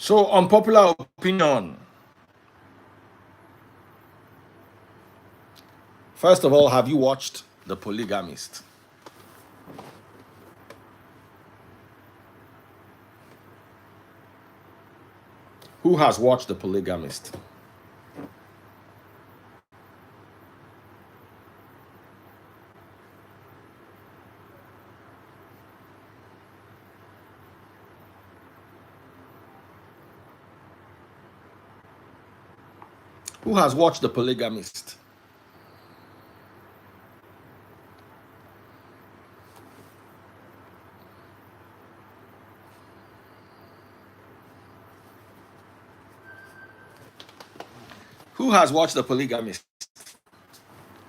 So, unpopular opinion. First of all, have you watched The Polygamist? Who has watched The Polygamist? Who has watched The Polygamist? Who has watched The Polygamist?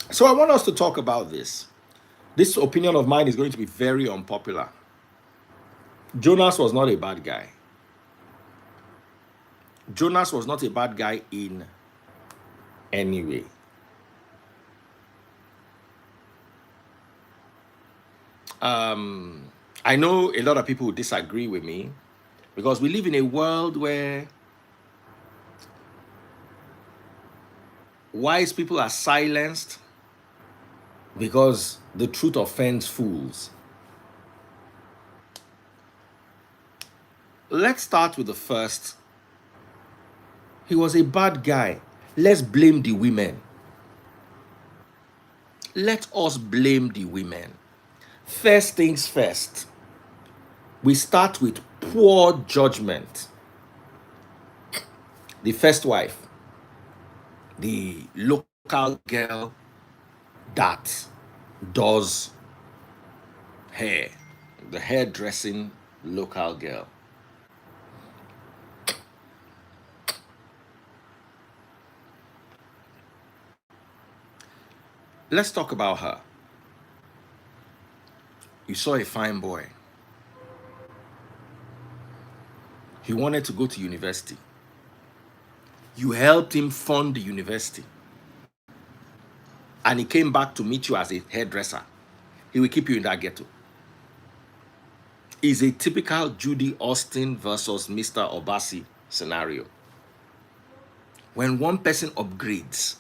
So, I want us to talk about this. This opinion of mine is going to be very unpopular. Jonas was not a bad guy. Jonas was not a bad guy in any way. I know a lot of people disagree with me because we live in a world where wise people are silenced because the truth offends fools. Let's start with the first. He was a bad guy. Let's blame the women. Let us blame the women. First things first, we start with poor judgment. The first wife, the local girl that does hair, the hairdressing local girl. Let's talk about her. You saw a fine boy. He wanted to go to university. You helped him fund the university. And he came back to meet you as a hairdresser. He will keep you in that ghetto. It's a typical Judy Austin versus Mr. Obasi scenario. When one person upgrades,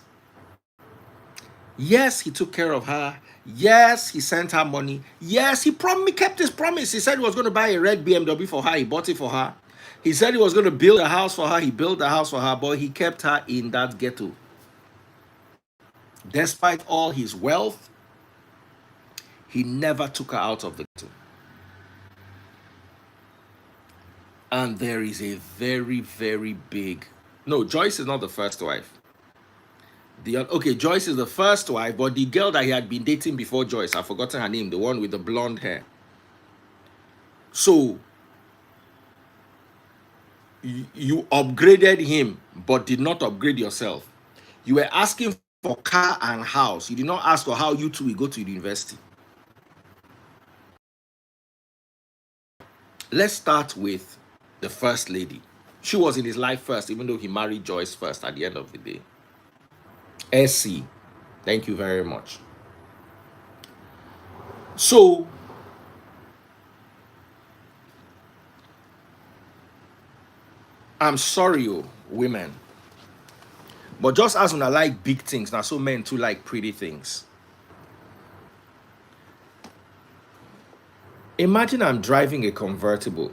yes, he took care of her. Yes, he sent her money. Yes, he kept his promise. He said he was going to buy a red BMW for her. He bought it for her. He said he was going to build a house for her. He built a house for her, but he kept her in that ghetto. Despite all his wealth, he never took her out of the ghetto. And there is a very, very big... No, Joyce is not the first wife. Okay, Joyce is the first wife, but the girl that he had been dating before Joyce, I've forgotten her name, the one with the blonde hair. So, you upgraded him, but did not upgrade yourself. You were asking for car and house. You did not ask for how you two will go to the university. Let's start with the first lady. She was in his life first, even though he married Joyce first at the end of the day. SC, thank you very much. So, I'm sorry, women. But just as when I like big things, now so men too like pretty things. Imagine I'm driving a convertible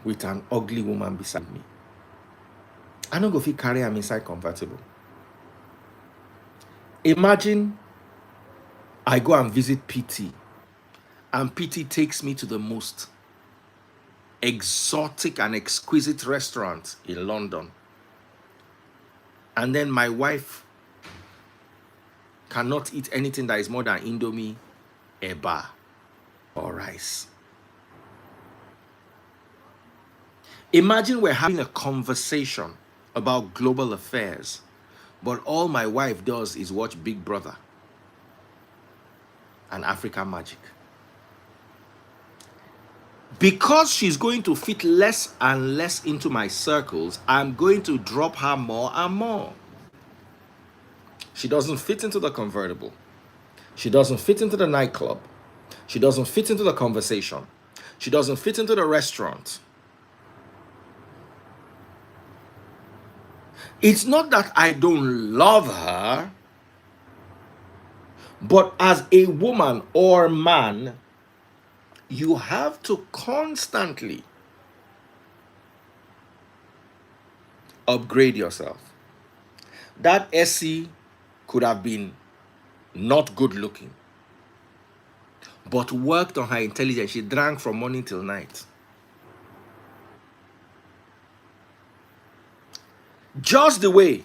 with an ugly woman beside me. I don't go fit carry am inside convertible. Imagine I go and visit PT, and PT takes me to the most exotic and exquisite restaurant in London. And then my wife cannot eat anything that is more than Indomie, eba, or rice. Imagine we're having a conversation about global affairs, but all my wife does is watch Big Brother and African Magic. Because she's going to fit less and less into my circles, I'm going to drop her more and more. She doesn't fit into the convertible. She doesn't fit into the nightclub. She doesn't fit into the conversation. She doesn't fit into the restaurant. It's not that I don't love her, but as a woman or man, you have to constantly upgrade yourself. That Essie could have been not good looking, but worked on her intelligence. She drank from morning till night. Just the way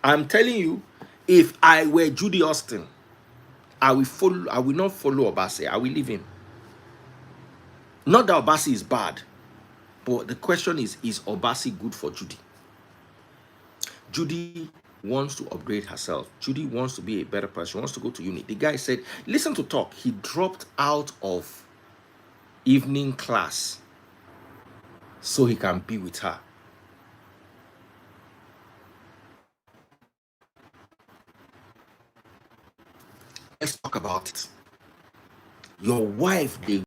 I'm telling you, if I were Judy Austin, I will not follow Obasi. I will leave him. Not that Obasi is bad, but the question is Obasi good for Judy? Judy wants to upgrade herself. Judy wants to be a better person. She wants to go to uni. The guy said, listen to talk. He dropped out of evening class so he can be with her. Let's talk about it. Your wife, you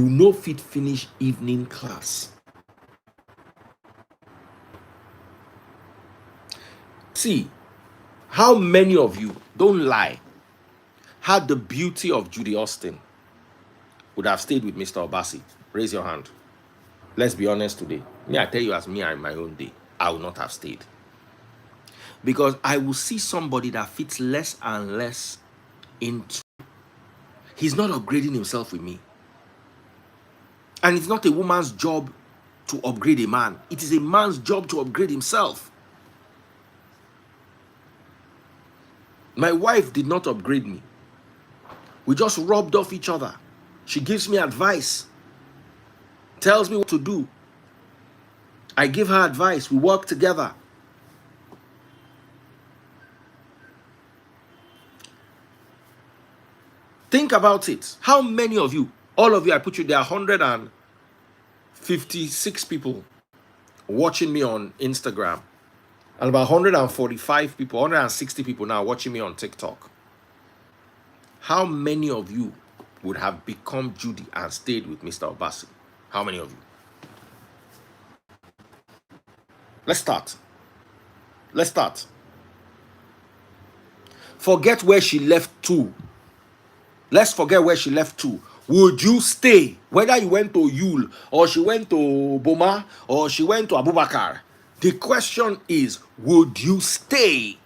know fit finish evening class. See, how many of you, don't lie, had the beauty of Judy Austin would have stayed with Mr. Obasi? Raise your hand. Let's be honest today. Me, I tell you as me in my own day, I would not have stayed. Because I will see somebody that fits less and less into. He's not upgrading himself with me. And it's not a woman's job to upgrade a man. It is a man's job to upgrade himself. My wife did not upgrade me. We just rubbed off each other. She gives me advice, tells me what to do. I give her advice. We work together. Think about it. How many of you, all of you, I put you there, 156 people watching me on Instagram, and about 145 people, 160 people now watching me on TikTok. How many of you would have become Judy and stayed with Mr. Obasi? How many of you? Let's start. Let's start. Forget where she left to. Let's forget where she left to. Would you stay? Whether you went to Yule, or she went to Boma, or she went to Abubakar. The question is, would you stay?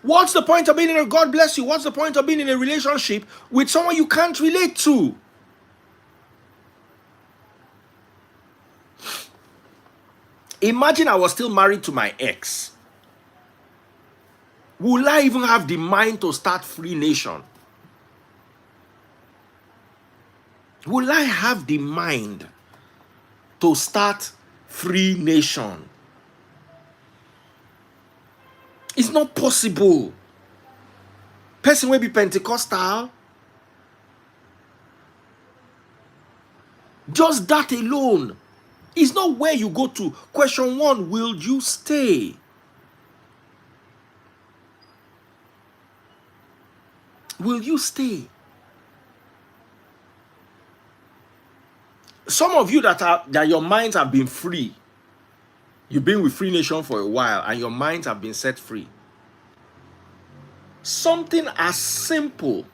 What's the point of being in a, God bless you, what's the point of being in a relationship with someone you can't relate to? Imagine I was still married to my ex. Will I even have the mind to start Free Nation? Will I have the mind to start Free Nation? It's not possible. Person will be Pentecostal. Just that alone. It's not where you go to. Question one, will you stay? Will you stay? Some of you that your minds have been free. You've been with Free Nation for a while and your minds have been set free. Something as simple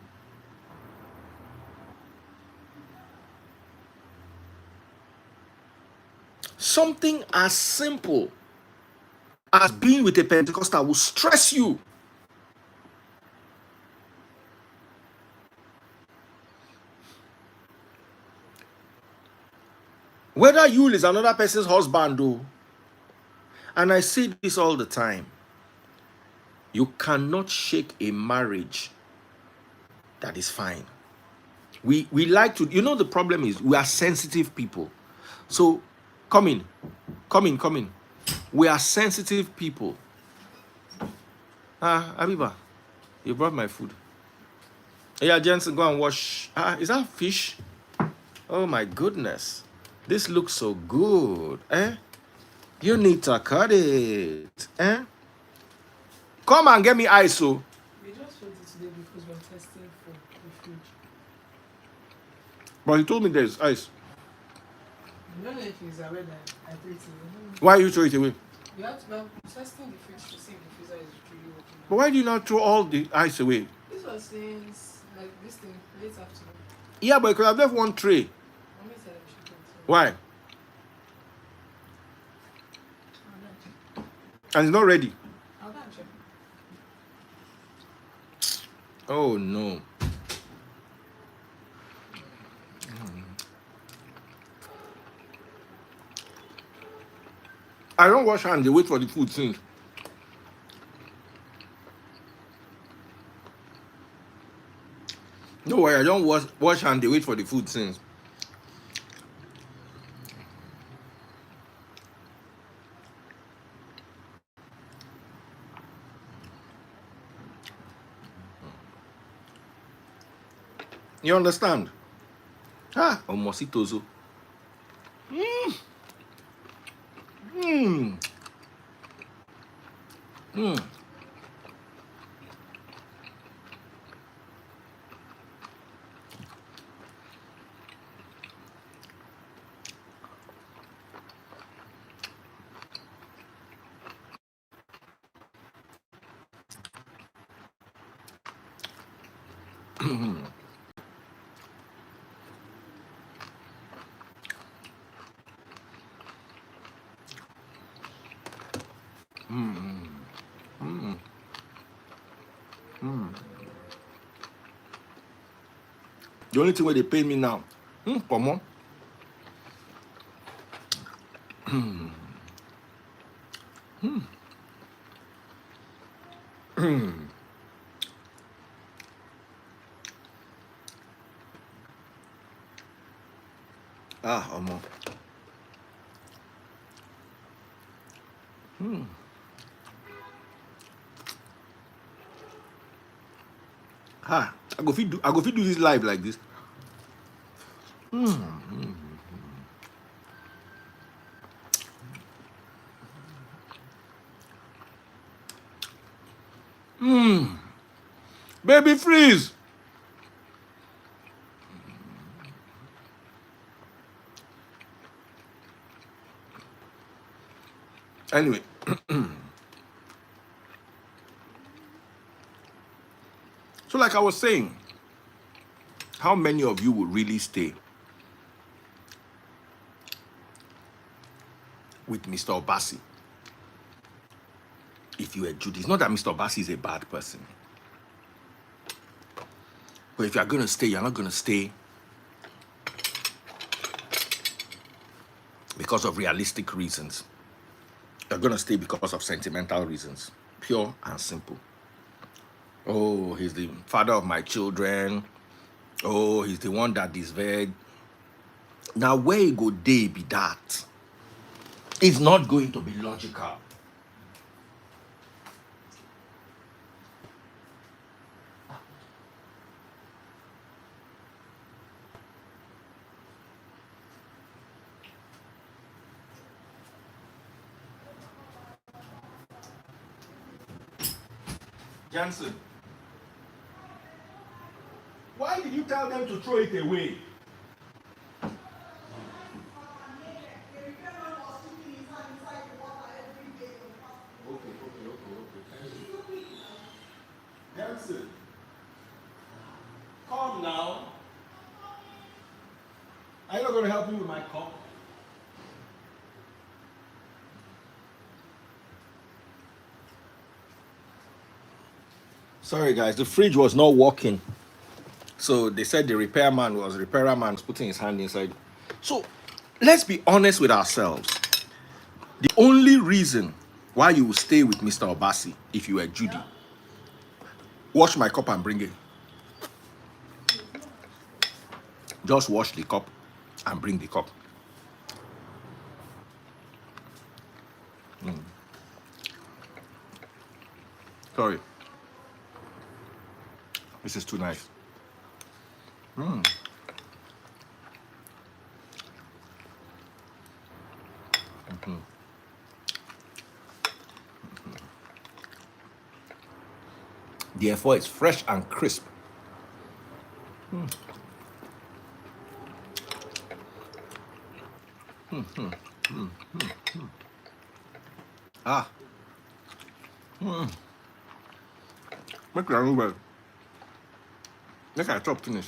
as being with a Pentecostal will stress you. Whether you is another person's husband, though, and I say this all the time, you cannot shake a marriage that is fine. We like to, the problem is we are sensitive people. So, come in. We are sensitive people. Abiba, you brought my food. Yeah, Jensen, go and wash. Is that fish? Oh my goodness. This looks so good. You need to cut it. Eh? Come and get me ice, so. We just wrote it today because we're testing for the fridge. But he told me there's ice. I don't know if he's aware that I threw it away. Why you throw it away? We have to be testing the fridge to see if the freezer is truly working. But why do you not throw all the ice away? This was since like this thing late afternoon. Yeah, but you could have left one tray. Mommy said we should put it. Why? I'll go and check. And it's not ready. I'll go and check. Oh no. I don't wash hands, they wait for the food since. No way, I don't wash hands, they wait for the food since. You understand? Ah, omositozo. Mmm. Mmm. Mmm. The only thing where they pay me now. Come on. Ah, Omo. Ah, I go fit do this live like this. Baby freeze. Anyway. So like I was saying, how many of you will really stay with Mr. Obasi if you were Judy? It's not that Mr. Obasi is a bad person. But if you're going to stay, you're not going to stay because of realistic reasons. You're going to stay because of sentimental reasons. Pure and simple. Oh, he's the father of my children. Oh, he's the one that is very... Now, where you go, they be that. It's not going to be logical. Jansen, why did you tell them to throw it away? Okay. Jansen, come now. Are you not going to help me with my cup? Sorry guys, the fridge was not working. So they said the repair man was putting his hand inside. So let's be honest with ourselves. The only reason why you will stay with Mr. Obasi if you were Judy, wash my cup and bring it. Just wash the cup and bring the cup. Sorry. This is too nice. The efo is fresh and crisp. Ah. Make it well. Make I chop finish.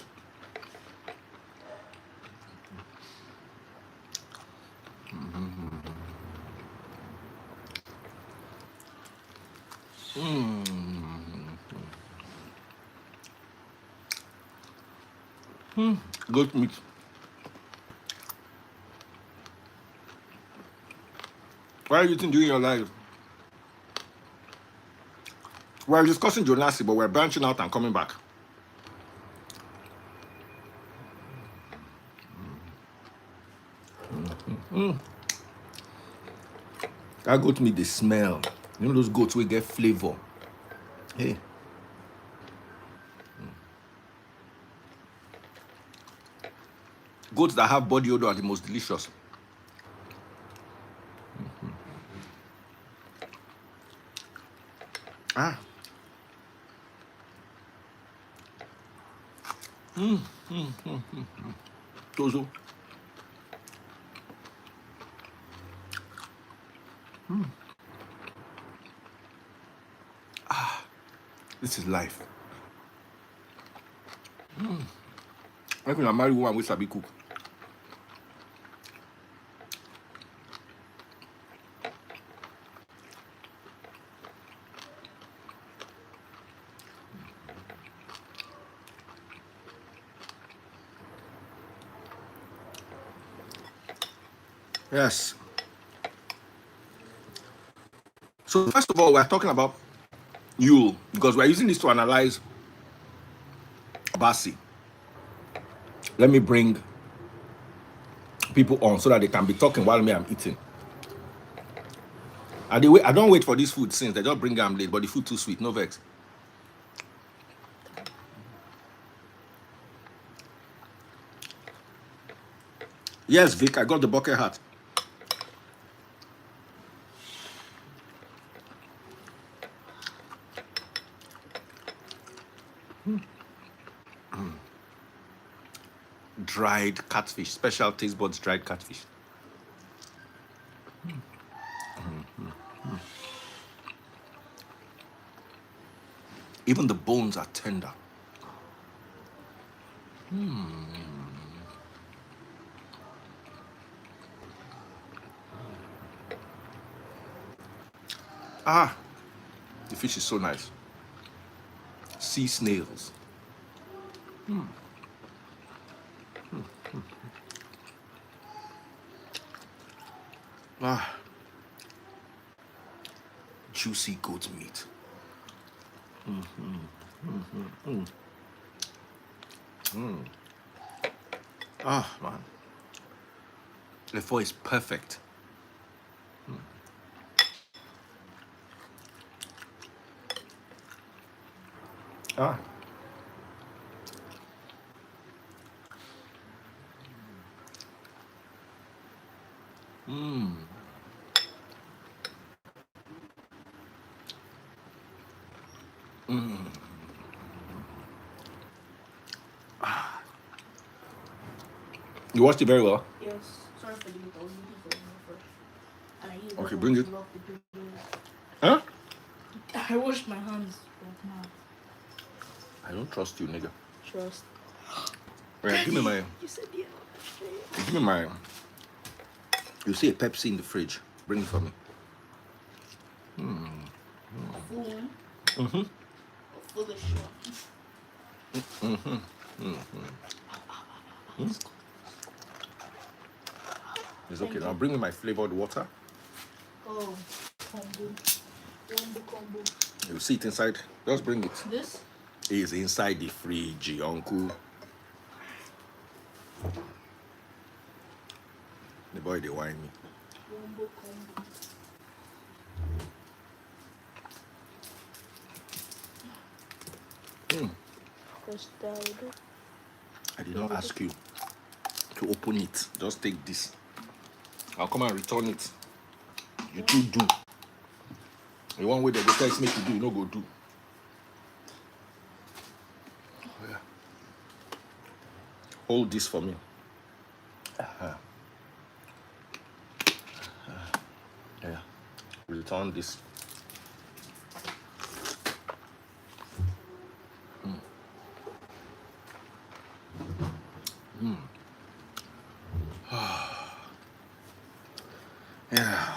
Goat meat. Why are you eating during your life? We're discussing Jonas, but we're branching out and coming back. That goat meat, the smell. You know those goats will get flavor. Hey. Goats that have body odor are the most delicious. Ah. Tozo. Ah. This is life. I can marry woman with sabi cook. Yes. So first of all, we're talking about Yule because we're using this to analyze Basi. Let me bring people on so that they can be talking while I'm eating. And I don't wait for this food since they just bring them late, but the food too sweet, no vex. Yes, Vic, I got the bucket hat. Dried catfish, special taste buds dried catfish. Even the bones are tender. Ah, the fish is so nice. Sea snails. Ah, juicy goat meat. Ah, man. The pho is perfect. Ah. You watched it very well. Yes. Sorry for the meat. I was looking for it first. And I used Okay, that bring one it. to lock the pillows. Huh? I washed my hands. But now, I don't trust you, nigga. trust. Right, give me my. You said yeah. Give me my. You see a Pepsi in the fridge. Bring it for me. Full one. Mm-hmm. Full of shit. It's okay. Now bring me my flavored water. Oh, combo. Combo. You see it inside. Just bring it. This? It's inside the fridge, uncle. The boy, they whine me. Combo. I did not ask you to open it. Just take this. I'll come and return it. You two do. The one way they go text me to do, you no go do. Hold this for me. Yeah. Return this. Yeah.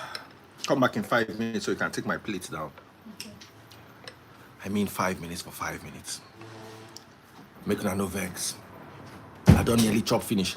Come back in 5 minutes so you can take my plates down. Okay. I mean 5 minutes for 5 minutes. Make no vex. I don't nearly chop finish.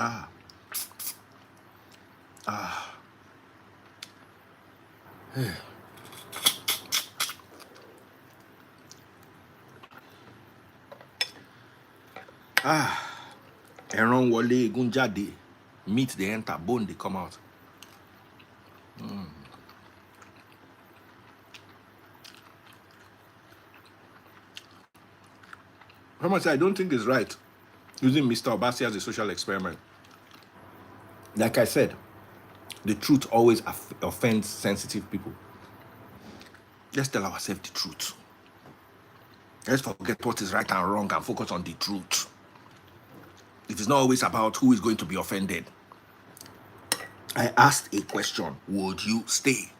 Ah. Ah. Ah. Ẹran wọlé, egun jáde. Meat they enter, bone they come out. How much I don't think it's right using Mr. Obasi as a social experiment. Like I said, the truth always offends sensitive people. Let's tell ourselves the truth. Let's forget what is right and wrong and focus on the truth. It is not always about who is going to be offended. I asked a question, would you stay?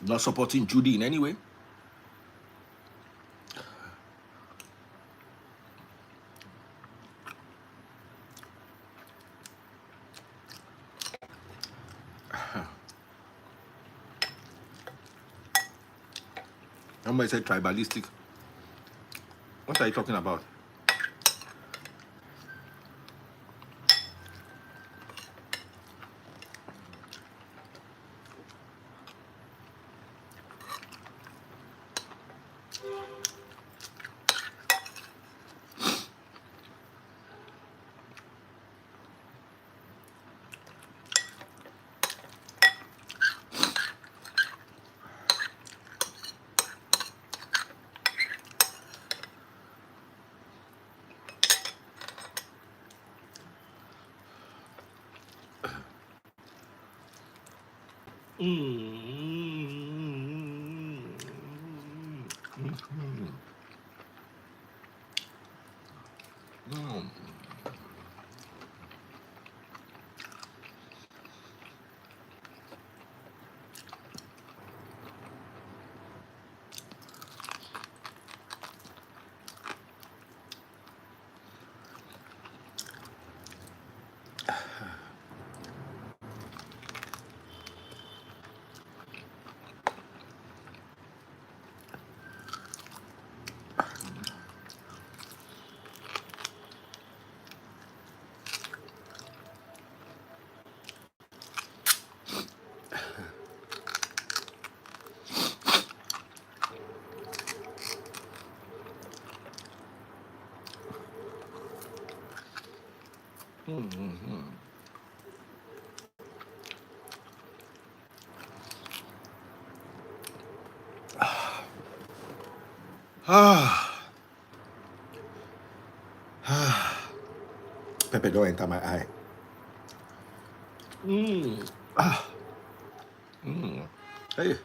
Not supporting Judy in any way. Somebody said tribalistic. What are you talking about? Pepper don't enter my eye. Hey.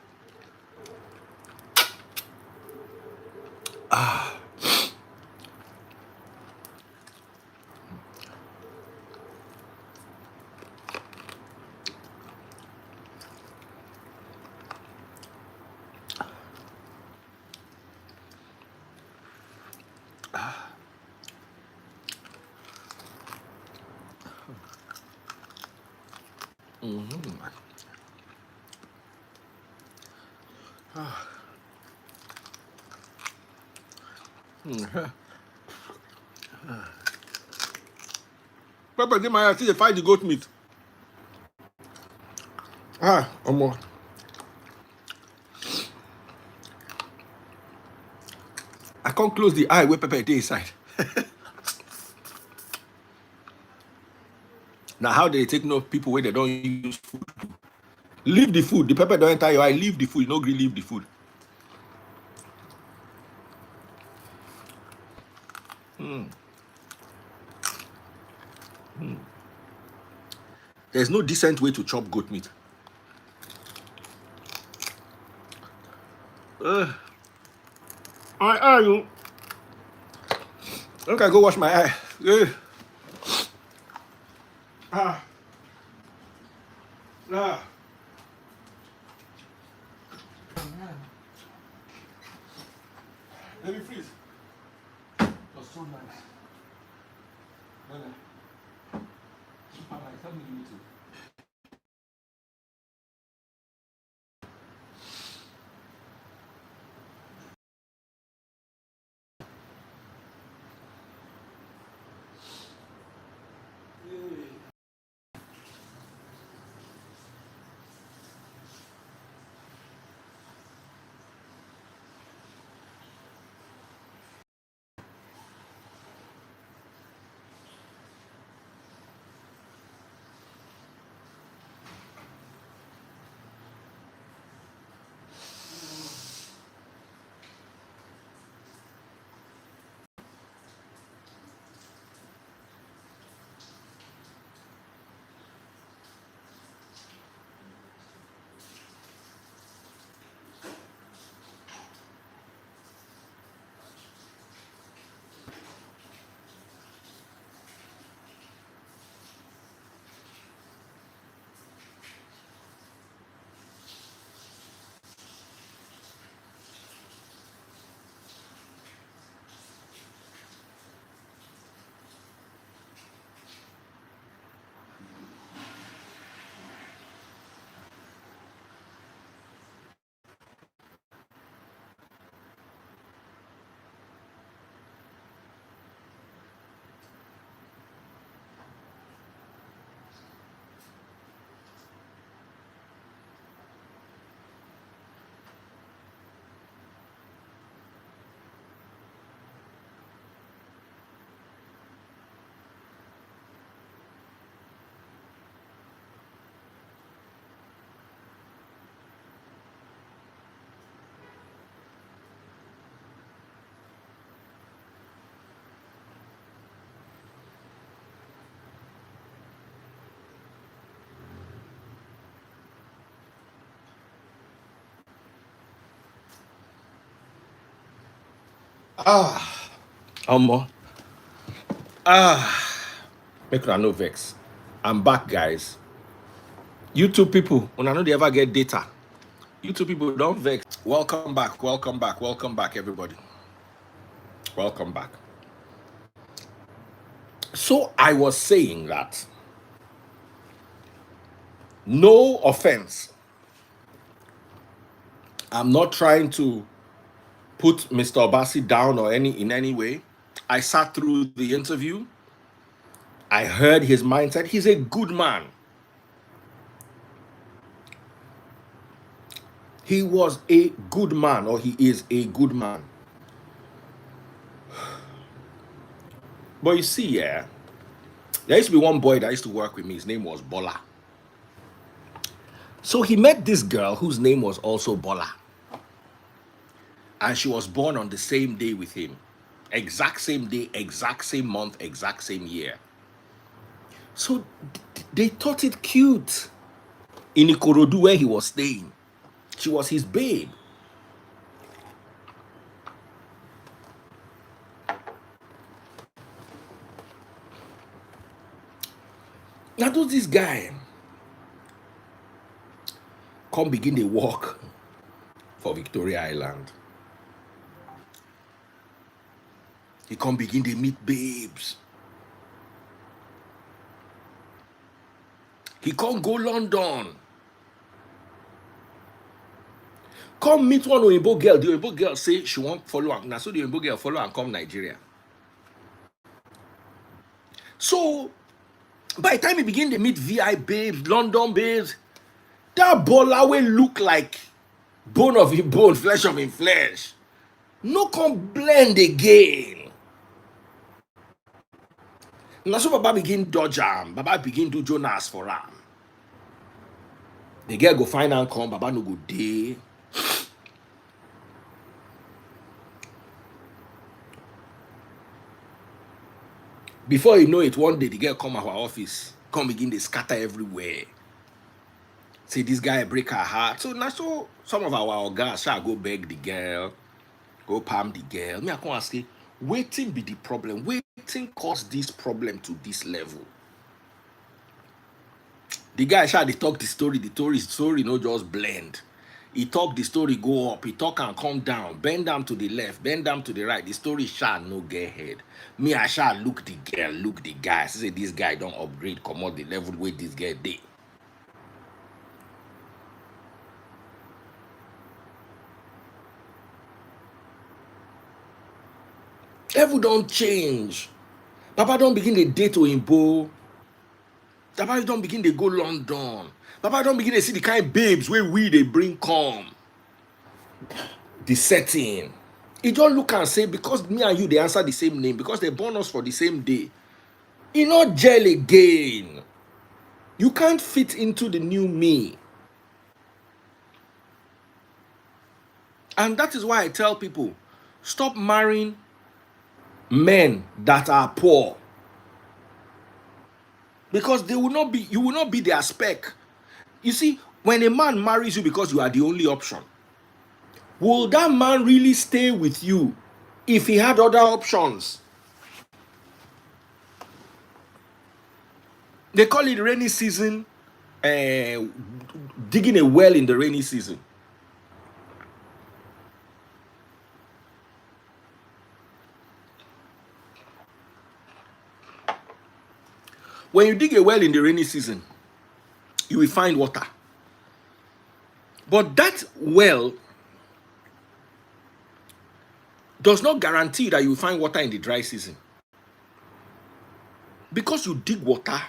Pepper, they might see they fight the goat meat. Omo. I can't close the eye where pepper dey inside. Now, how do they take no people where they don't use food? Leave the food. The pepper don't enter your eye. Leave the food. You no gree leave the food. There's no decent way to chop goat meat. I are you. Okay, go wash my eye. Ah. Ah. Let me freeze. It was so nice. Super nice. Tell me you too. Omo. Make una no vex. I'm back, guys. YouTube people, when I know they ever get data. YouTube people don't vex. Welcome back, welcome back, welcome back, everybody. Welcome back. So I was saying that no offense. I'm not trying to put Mr. Obasi down or in any way. I sat through the interview. I heard his mindset. He's a good man. He was a good man, or he is a good man. But you see, yeah, there used to be one boy that used to work with me. His name was Bola. So he met this girl whose name was also Bola. And she was born on the same day with him. Exact same day, exact same month, exact same year. So they thought it cute. In Ikorodu, where he was staying, she was his babe. Now does this guy come begin the walk for Victoria Island? He come begin to meet babes. He can't go London. Come meet one Oyinbo girl. The Oyinbo girl say she won't follow am. Now so the Oyinbo girl follow and come Nigeria. So by the time he begin to meet VI babes, London babes, that baller will look like bone of him bone, flesh of him flesh. No come blend again. Now so Baba begin dodge am. Baba begin do Jonas for am. The girl go find and come. Baba no go dey. Before you know it, one day the girl come our office, come begin to scatter everywhere. Say this guy break her heart. So now so some of our guys shall go beg the girl, go palm the girl. Me I come ask you, waiting be the problem. Waiting cause this problem to this level. The guy shall they talk the story no just blend. He talk the story go up, he talk and come down, bend down to the left, bend down to the right. The story shall no get head. Me I shall look the girl, look the guy. Say this guy don't upgrade, come out the level where this girl dey. Level don't change. Papa don't begin the date Oyinbo. Papa don't begin to go London. Papa don't begin to see the kind of babes where we they bring come. The setting. He don't look and say, because me and you, they answer the same name, because they born us for the same day. He not gel again. You can't fit into the new me. And that is why I tell people, stop marrying men that are poor. Because they will not be, you will not be their spec. You see, when a man marries you because you are the only option, will that man really stay with you if he had other options? They call it rainy season, digging a well in the rainy season. When you dig a well in the rainy season, you will find water. But that well does not guarantee that you will find water in the dry season. Because you dig water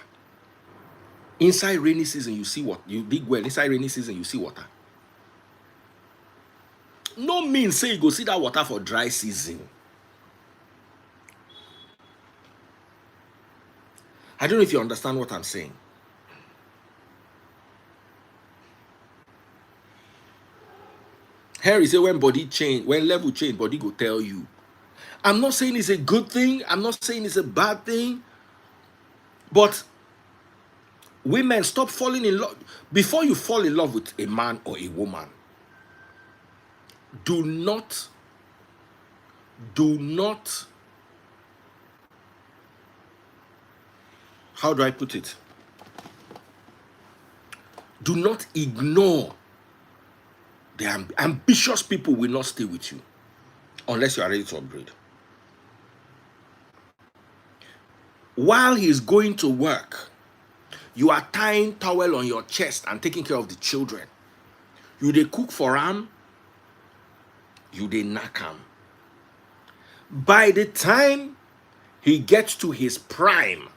inside rainy season, you see what you dig well inside rainy season, you see water. No means say you go see that water for dry season. I don't know if you understand what I'm saying. Harry say when body change, when level change, body go tell you. I'm not saying it's a good thing. I'm not saying it's a bad thing. But women, stop falling in love. Before you fall in love with a man or a woman, do not how do I put it? Do not ignore the ambitious people will not stay with you unless you are ready to upgrade. While he's going to work, you are tying towel on your chest and taking care of the children. You dey cook for him, you dey knack him. By the time he gets to his prime,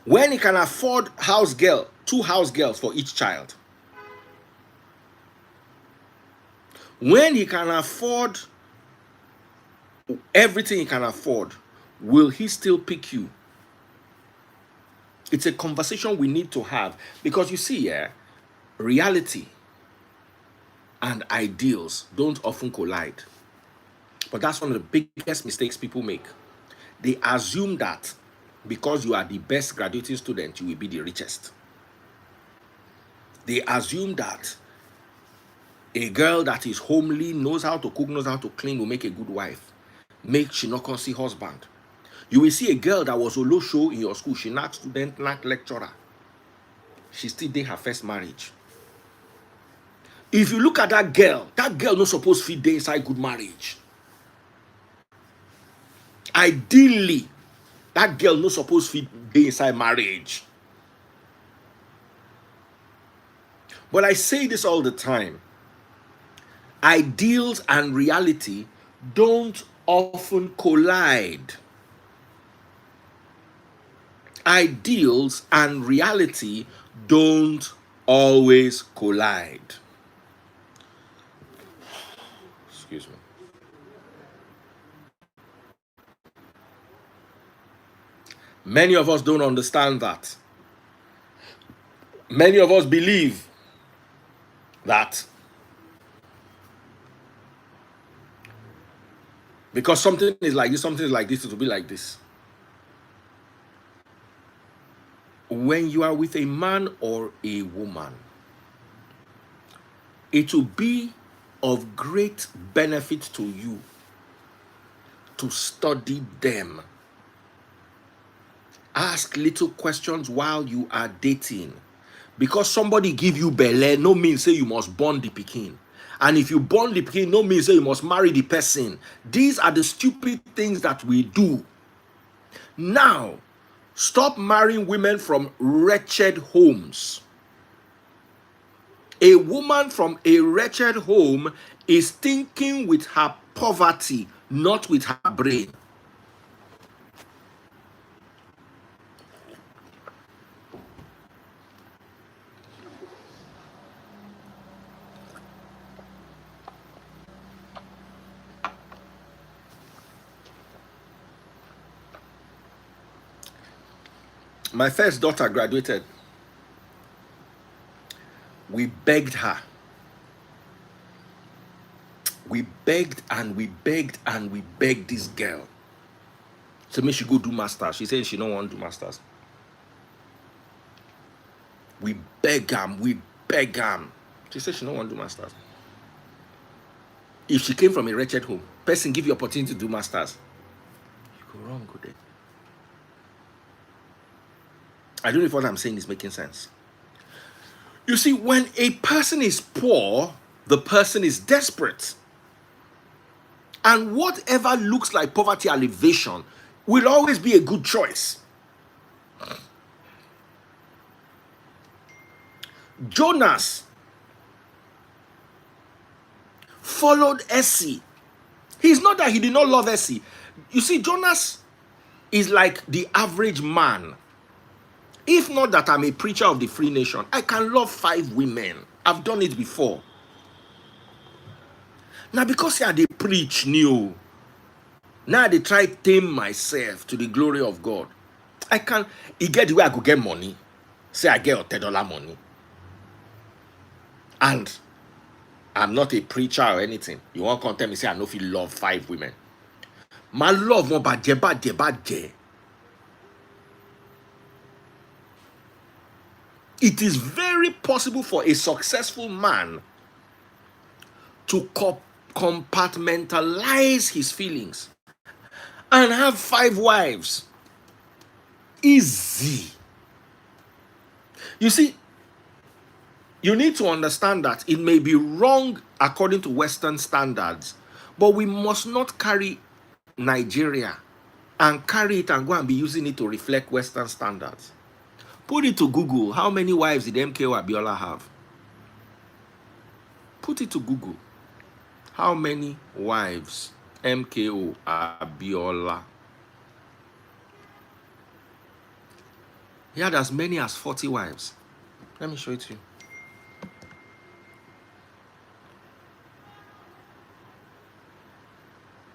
when he can afford house girl, 2 house girls for each child, when he can afford everything he can afford, will he still pick you? It's a conversation we need to have, because you see, reality and ideals don't often collide. But that's one of the biggest mistakes people make. They assume that because you are the best graduating student, you will be the richest. They assume that a girl that is homely, knows how to cook, knows how to clean, will make a good wife. Make she not come see husband. You will see a girl that was a low show in your school. She not student, not lecturer. She still did her first marriage. If you look at that girl not supposed to fit inside good marriage. Ideally, That girl no supposed to be inside marriage. But I say this all the time. Ideals and reality don't often collide. Ideals and reality don't always collide. Excuse me. Many of us don't understand that. Many of us believe that because something is like this, something is like this, it will be like this. When you are with a man or a woman, it will be of great benefit to you to study them. Ask little questions while you are dating. Because somebody give you belle, no means say you must born the pikin. And if you born the pikin, no means say you must marry the person. These are the stupid things that we do. Now, stop marrying women from wretched homes. A woman from a wretched home is thinking with her poverty, not with her brain. My first daughter graduated. We begged her. We begged and we begged and we begged this girl. So me she go do masters. She said she don't want to do masters. We beg am, we beg am. She said she don't want to do masters. If she came from a wretched home, person give you opportunity to do masters, you go wrong with it. I don't know if what I'm saying is making sense. You see, when a person is poor, the person is desperate. And whatever looks like poverty alleviation will always be a good choice. Jonas followed Essie. It's not that he did not love Essie. You see, Jonas is like the average man. If not that I'm a preacher of the free nation, I can love 5 women. I've done it before. Now, because I dey preach new, now they try tame myself to the glory of God. I can, e get the way I go get money. Say I get $10 money. And I'm not a preacher or anything. You won't come tell me, say I know if you love 5 women. My love won't bad. It is very possible for a successful man to compartmentalize his feelings and have 5 wives. Easy. You see, you need to understand that it may be wrong according to Western standards, but we must not carry Nigeria and carry it and go and be using it to reflect Western standards. Put it to Google. How many wives did MKO Abiola have? Put it to Google. How many wives MKO Abiola? He had as many as 40 wives. Let me show it to you.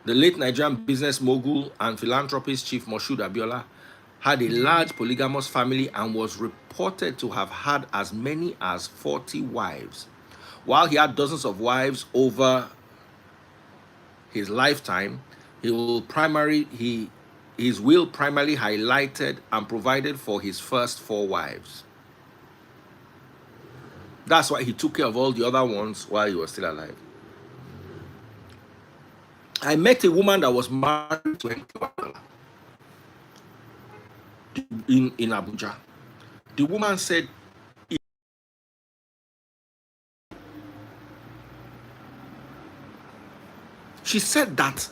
The late Nigerian business mogul and philanthropist Chief Moshood Abiola had a large polygamous family and was reported to have had as many as 40 wives. While he had dozens of wives over his lifetime, his will primarily highlighted and provided for his first 4 wives. That's why he took care of all the other ones while he was still alive. I met a woman that was married to MKO in Abuja. The woman said, she said that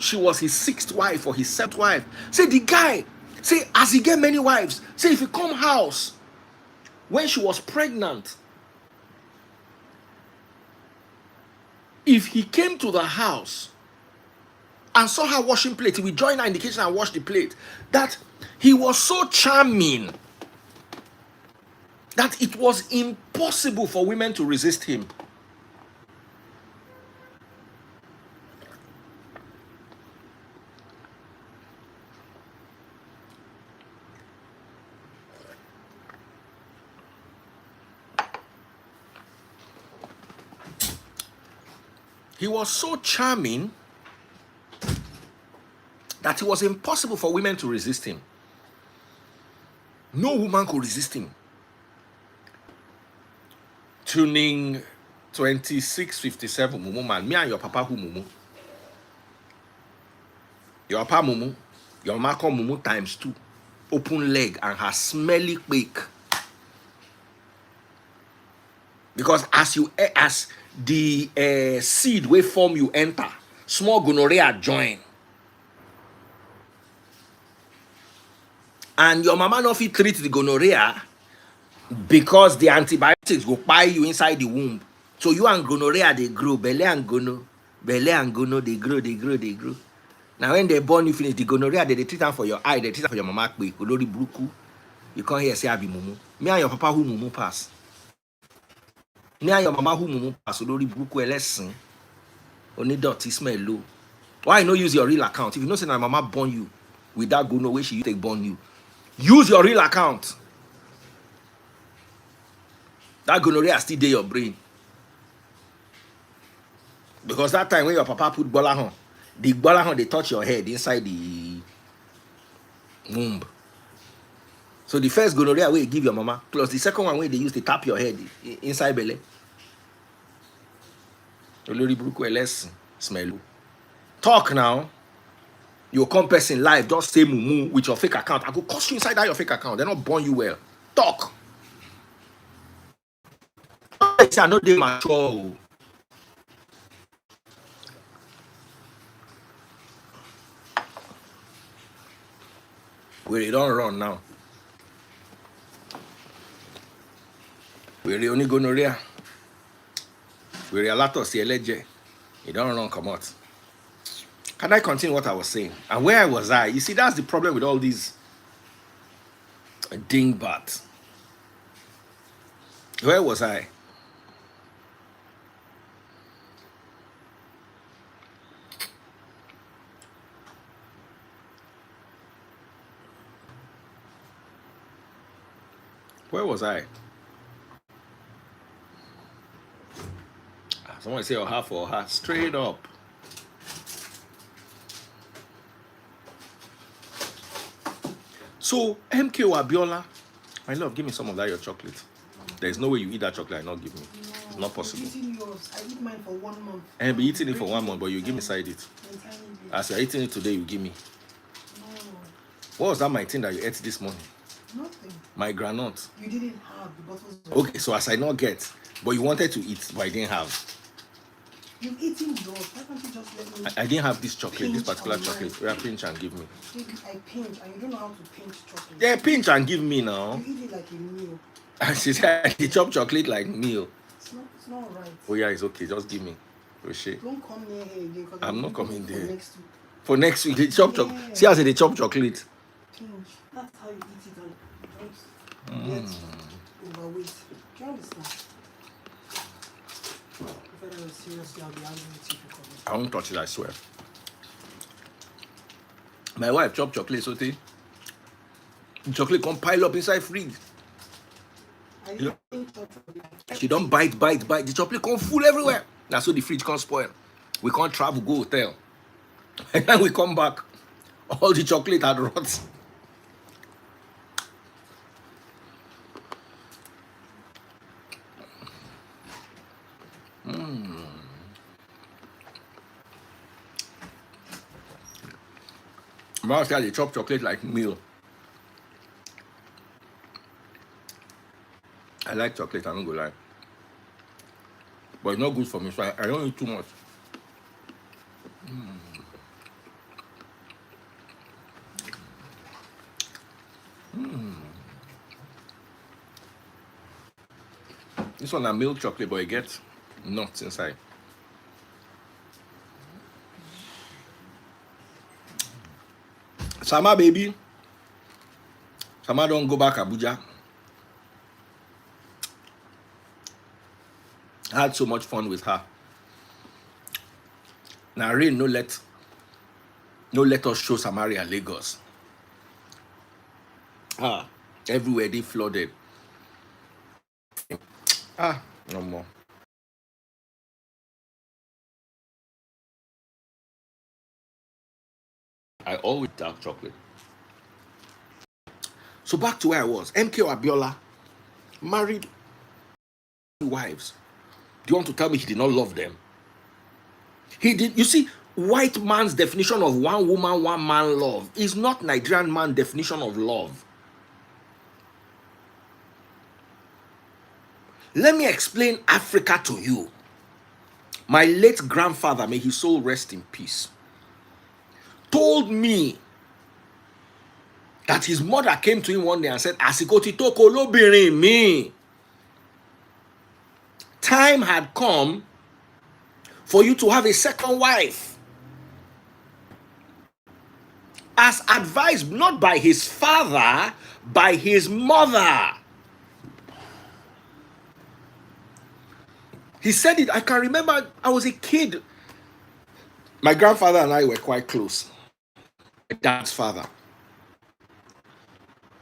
she was his sixth wife or his seventh wife. Say the guy, say as he get many wives, say if he come house when she was pregnant, if he came to the house and saw her washing plate, he would join her in the kitchen and wash the plate. That he was so charming that it was impossible for women to resist him. He was so charming that it was impossible for women to resist him. No woman could resist him. Tuning 2657, Mumu man. Me and your papa who Mumu. Your papa Mumu. Your mama call Mumu times 2. Open leg and her smelly quake. Because as the seed way form you enter, small gonorrhea join. And your mama not fit treat the gonorrhea because the antibiotics go buy you inside the womb. So you and gonorrhea they grow, belly and gono, they grow. Now when they born you finish the gonorrhea, they treat them for your eye, they treat them for your mama quick. Olori bruku. You can't hear say I be mumu. Me and your papa who mumu pass. Me and your mama who mumu pass. Olori bruku lesson. Only dirty smell low. Why no use your real account? If you know say my mama born you with that gono way she take born you. Use your real account. That gonorrhea still dey your brain. Because that time when your papa put bolahon, the bolahon they touch your head inside the womb. So the first gonorrhea way you give your mama, plus the second one way they use to tap your head inside belly. Olori buruku less smell. Talk now. Your come person live, just say mumu with your fake account. I go cost you inside that your fake account. They're not born you well. Talk. I say I know they mature. We don't run now. We only gonorrhea. We a lot of CLJ. You don't run come out. Can I continue what I was saying? And where was I? You see, that's the problem with all these dingbats. Where was I? Where was I? Someone say Oha for Oha. Straight up. So, MK Abiola, my love, give me some of that your chocolate. There's no way you eat that chocolate and not give me. No, it's not possible. Eating yours. I eat mine for 1 month. And be eating it for 1 month, but you give me side it. As you're eating it today, you give me. No. What was that my thing that you ate this morning? Nothing. My granite. You didn't have the bottles. Okay, so as I not get, but you wanted to eat, but I didn't have. You've eaten yours. Why can't you just let me? I didn't have this chocolate, this particular pinch chocolate. Where pinch and give me. I pinch, and you don't know how to pinch chocolate. Yeah, pinch and give me now. You eat it like a meal. And she said, he chop chocolate like meal. It's not right. Oh yeah, it's okay. Just give me. Rocher. Don't come near here again. I'm not coming there. Next week. For next week, they chop chocolate. See how they chop chocolate. Pinch. That's how you eat it and don't get overweight. Do you understand? If I was seriously, I'll be angry with you for coming. I won't touch it, I swear. My wife chop chocolate, so the chocolate can pile up inside fridge. I You know, think chocolate. she don't bite. The chocolate come full everywhere. That's so the fridge can't spoil. We can't travel, go hotel. And then we come back. All the chocolate had rot. Mama said they chop chocolate like meal. I like chocolate, I'm not gonna lie. But it's not good for me, so I don't eat too much. This one a milk chocolate, but it gets nuts inside. Sama baby. Sama don't go back Abuja. I had so much fun with her. Now rain no let us show Samaria Lagos. Everywhere they flooded. No more. I always dark chocolate. So back to where I was. MK Abiola married wives. Do you want to tell me he did not love them? He did. You see, white man's definition of one woman, one man love is not Nigerian man's definition of love. Let me explain Africa to you. My late grandfather, may his soul rest in peace, told me that his mother came to him one day and said, "Àsìkò ti tó kó lóbìnrin mi." Time had come for you to have a second wife. As advised not by his father, by his mother. He said it. I can remember I was a kid. My grandfather and I were quite close. My dad's father.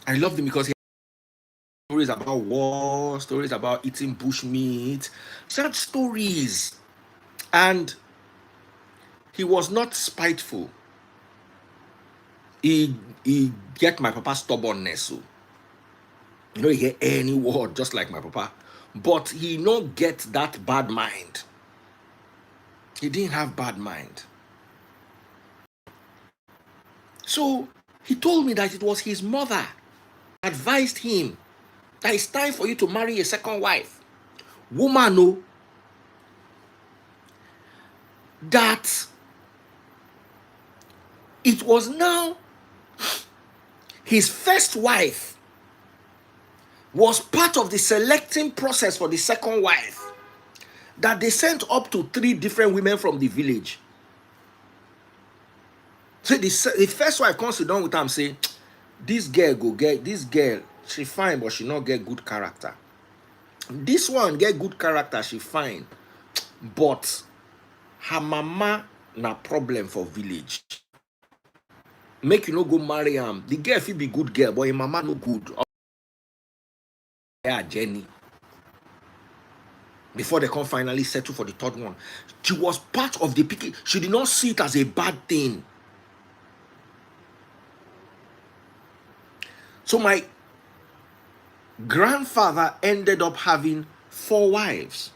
I loved him because he had stories about war, stories about eating bush meat, such stories. And he was not spiteful. He get my papa's stubbornness. So, you know, he hear any word just like my papa. But he not get that bad mind. He didn't have bad mind. So he told me that it was his mother advised him that it's time for you to marry a second wife. Woman, no. That it was now his first wife was part of the selecting process for the second wife, that they sent up to 3 different women from the village. So the first wife comes to down with her and say, this girl, she fine, but she not get good character. This one get good character, she fine, but her mama na problem for village. Make you no go marry him. The girl fit be good girl, but her mama no good. Yeah, Jenny. Before they can finally settle for the third one, she was part of the picking. She did not see it as a bad thing. So my grandfather ended up having 4 wives.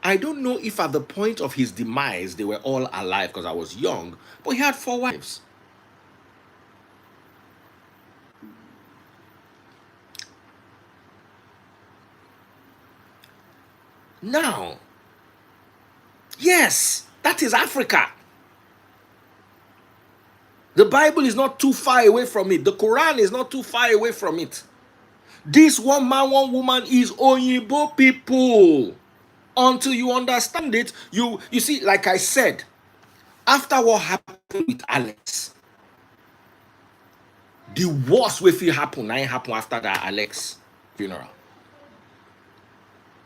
I don't know if at the point of his demise they were all alive because I was young, but he had 4 wives. Now, yes, that is Africa. The Bible is not too far away from it. The Quran is not too far away from it. This one man, one woman is Oyibo people. Until you understand it, you see, like I said, after what happened with Alex, the worst way it happened after that Alex funeral.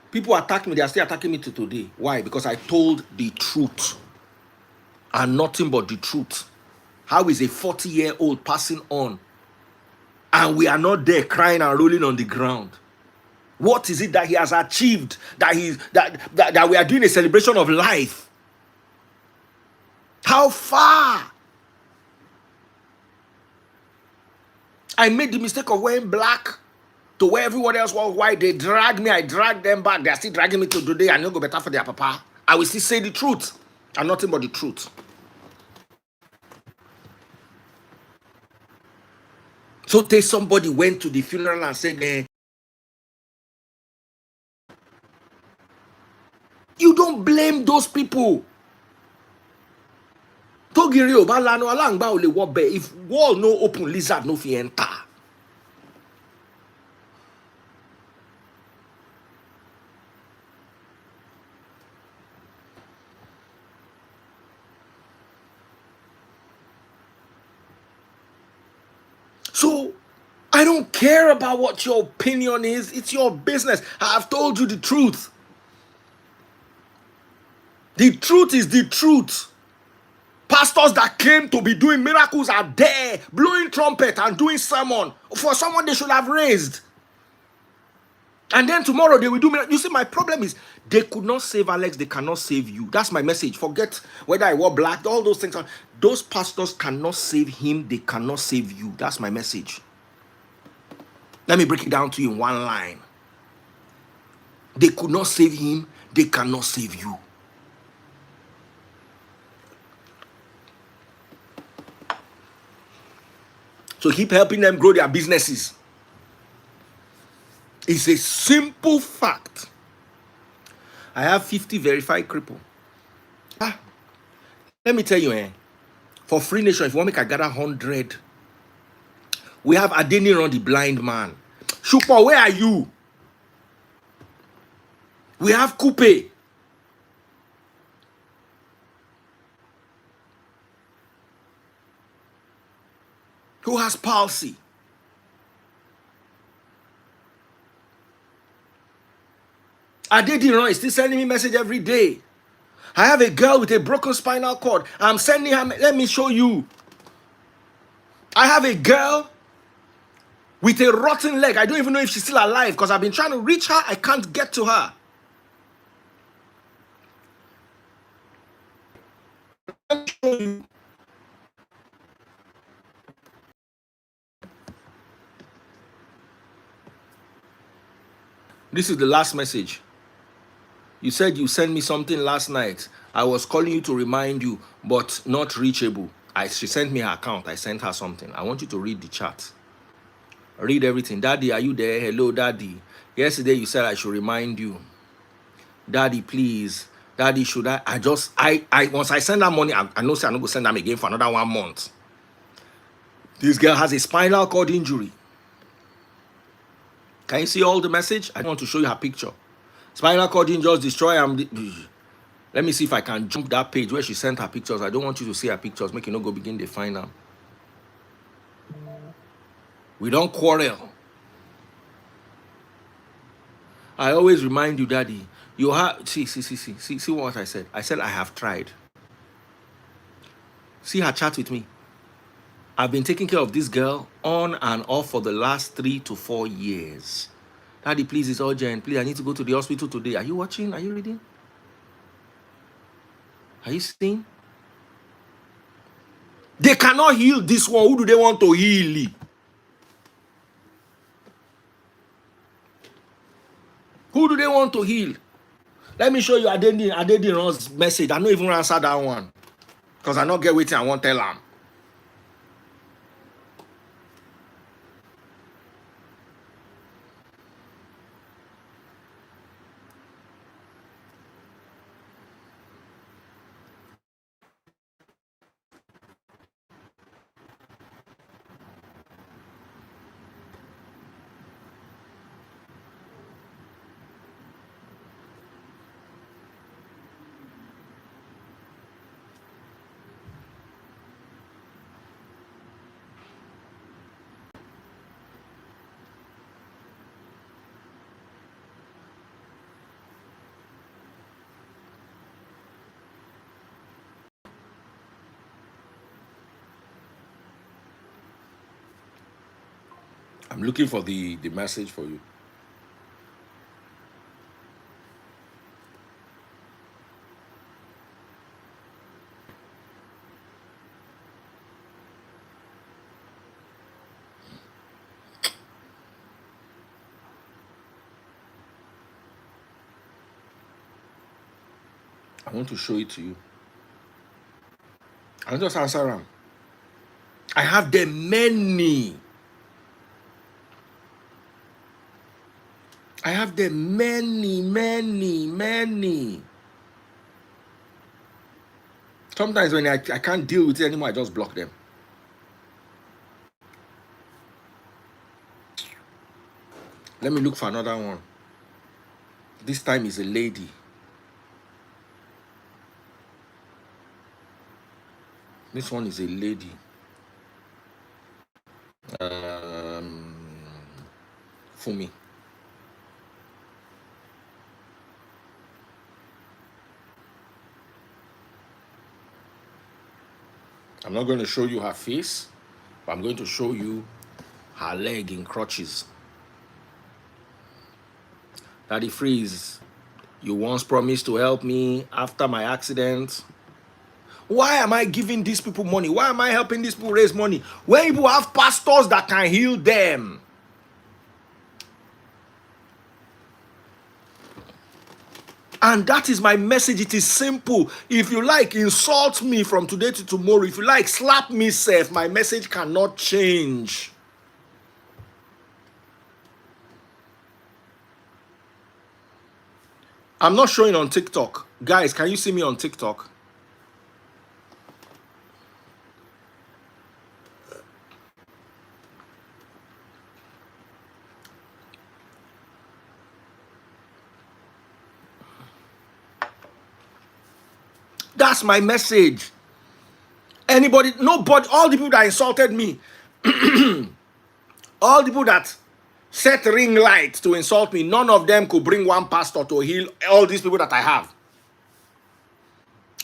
People attack me, they are still attacking me to today. Why? Because I told the truth and nothing but the truth. How is a 40-year-old passing on and we are not there crying and rolling on the ground? What is it that he has achieved that we are doing a celebration of life? How far? I made the mistake of wearing black to where everyone else was white. They dragged me, I dragged them back. They are still dragging me to today. I know go better for their papa. I will still say the truth and nothing but the truth. So somebody went to the funeral and said, you don't blame those people. If wall no open, lizard no fi enter. So I don't care about what your opinion is. It's your business. I've told you the truth. The truth is the truth. Pastors that claim to be doing miracles are there, blowing trumpet and doing sermon for someone they should have raised. And then tomorrow they will do miracles. You see, my problem is they could not save Alex. They cannot save you. That's my message. Forget whether I wore black, all those things. Those pastors cannot save him. They cannot save you. That's my message. Let me break it down to you in one line. They could not save him. They cannot save you. So keep helping them grow their businesses. It's a simple fact. I have 50 verified cripple. Let me tell you, for Free Nation, if you want me to gather 100, we have Adeniran the blind man. Shupo, where are you? We have Coupe. Who has palsy. Adeniran is still sending me message every day. I have a girl with a broken spinal cord. I'm sending her, let me show you. I have a girl with a rotten leg. I don't even know if she's still alive because I've been trying to reach her. I can't get to her. Let me show you. This is the last message. You said you sent me something last night. I was calling you to remind you, but not reachable. She sent me her account. I sent her something. I want you to read the chat. Read everything. Daddy, are you there? Hello, Daddy. Yesterday you said I should remind you. Daddy, please. Daddy, should I? Once I send that money, I know say I'm not going to send them again for another 1 month. This girl has a spinal cord injury. Can you see all the message? I want to show you her picture. Spinal cord injuries destroy. Let me see if I can jump that page where she sent her pictures. I don't want you to see her pictures. Make you not go begin the final. We don't quarrel. I always remind you, Daddy. You have see what I said. I said I have tried. See her chat with me. I've been taking care of this girl on and off for the last 3 to 4 years. Daddy, please, it's urgent. Please, I need to go to the hospital today. Are you watching? Are you reading? Are you seeing? They cannot heal this one. Who do they want to heal? Who do they want to heal? Let me show you Adediran's message. I don't even answer that one. Because I not get waiting. I won't tell him. I'm looking for the message for you. I want to show it to you. I'll just answer them. I have them many. I have them many. Sometimes when I can't deal with it anymore, I just block them. Let me look for another one. This time is a lady. This one is a lady. for me. I'm not going to show you her face, but I'm going to show you her leg in crutches. Daddy Freeze, you once promised to help me after my accident. Why am I giving these people money? Why am I helping these people raise money when people have pastors that can heal them? And that is my message. It is simple. If you like, insult me from today to tomorrow. If you like, slap me, self. My message cannot change. I'm not showing on TikTok. Guys, can you see me on TikTok? That's my message. Anybody, nobody, all the people that insulted me, all the people that set ring lights to insult me, none of them could bring one pastor to heal all these people that I have.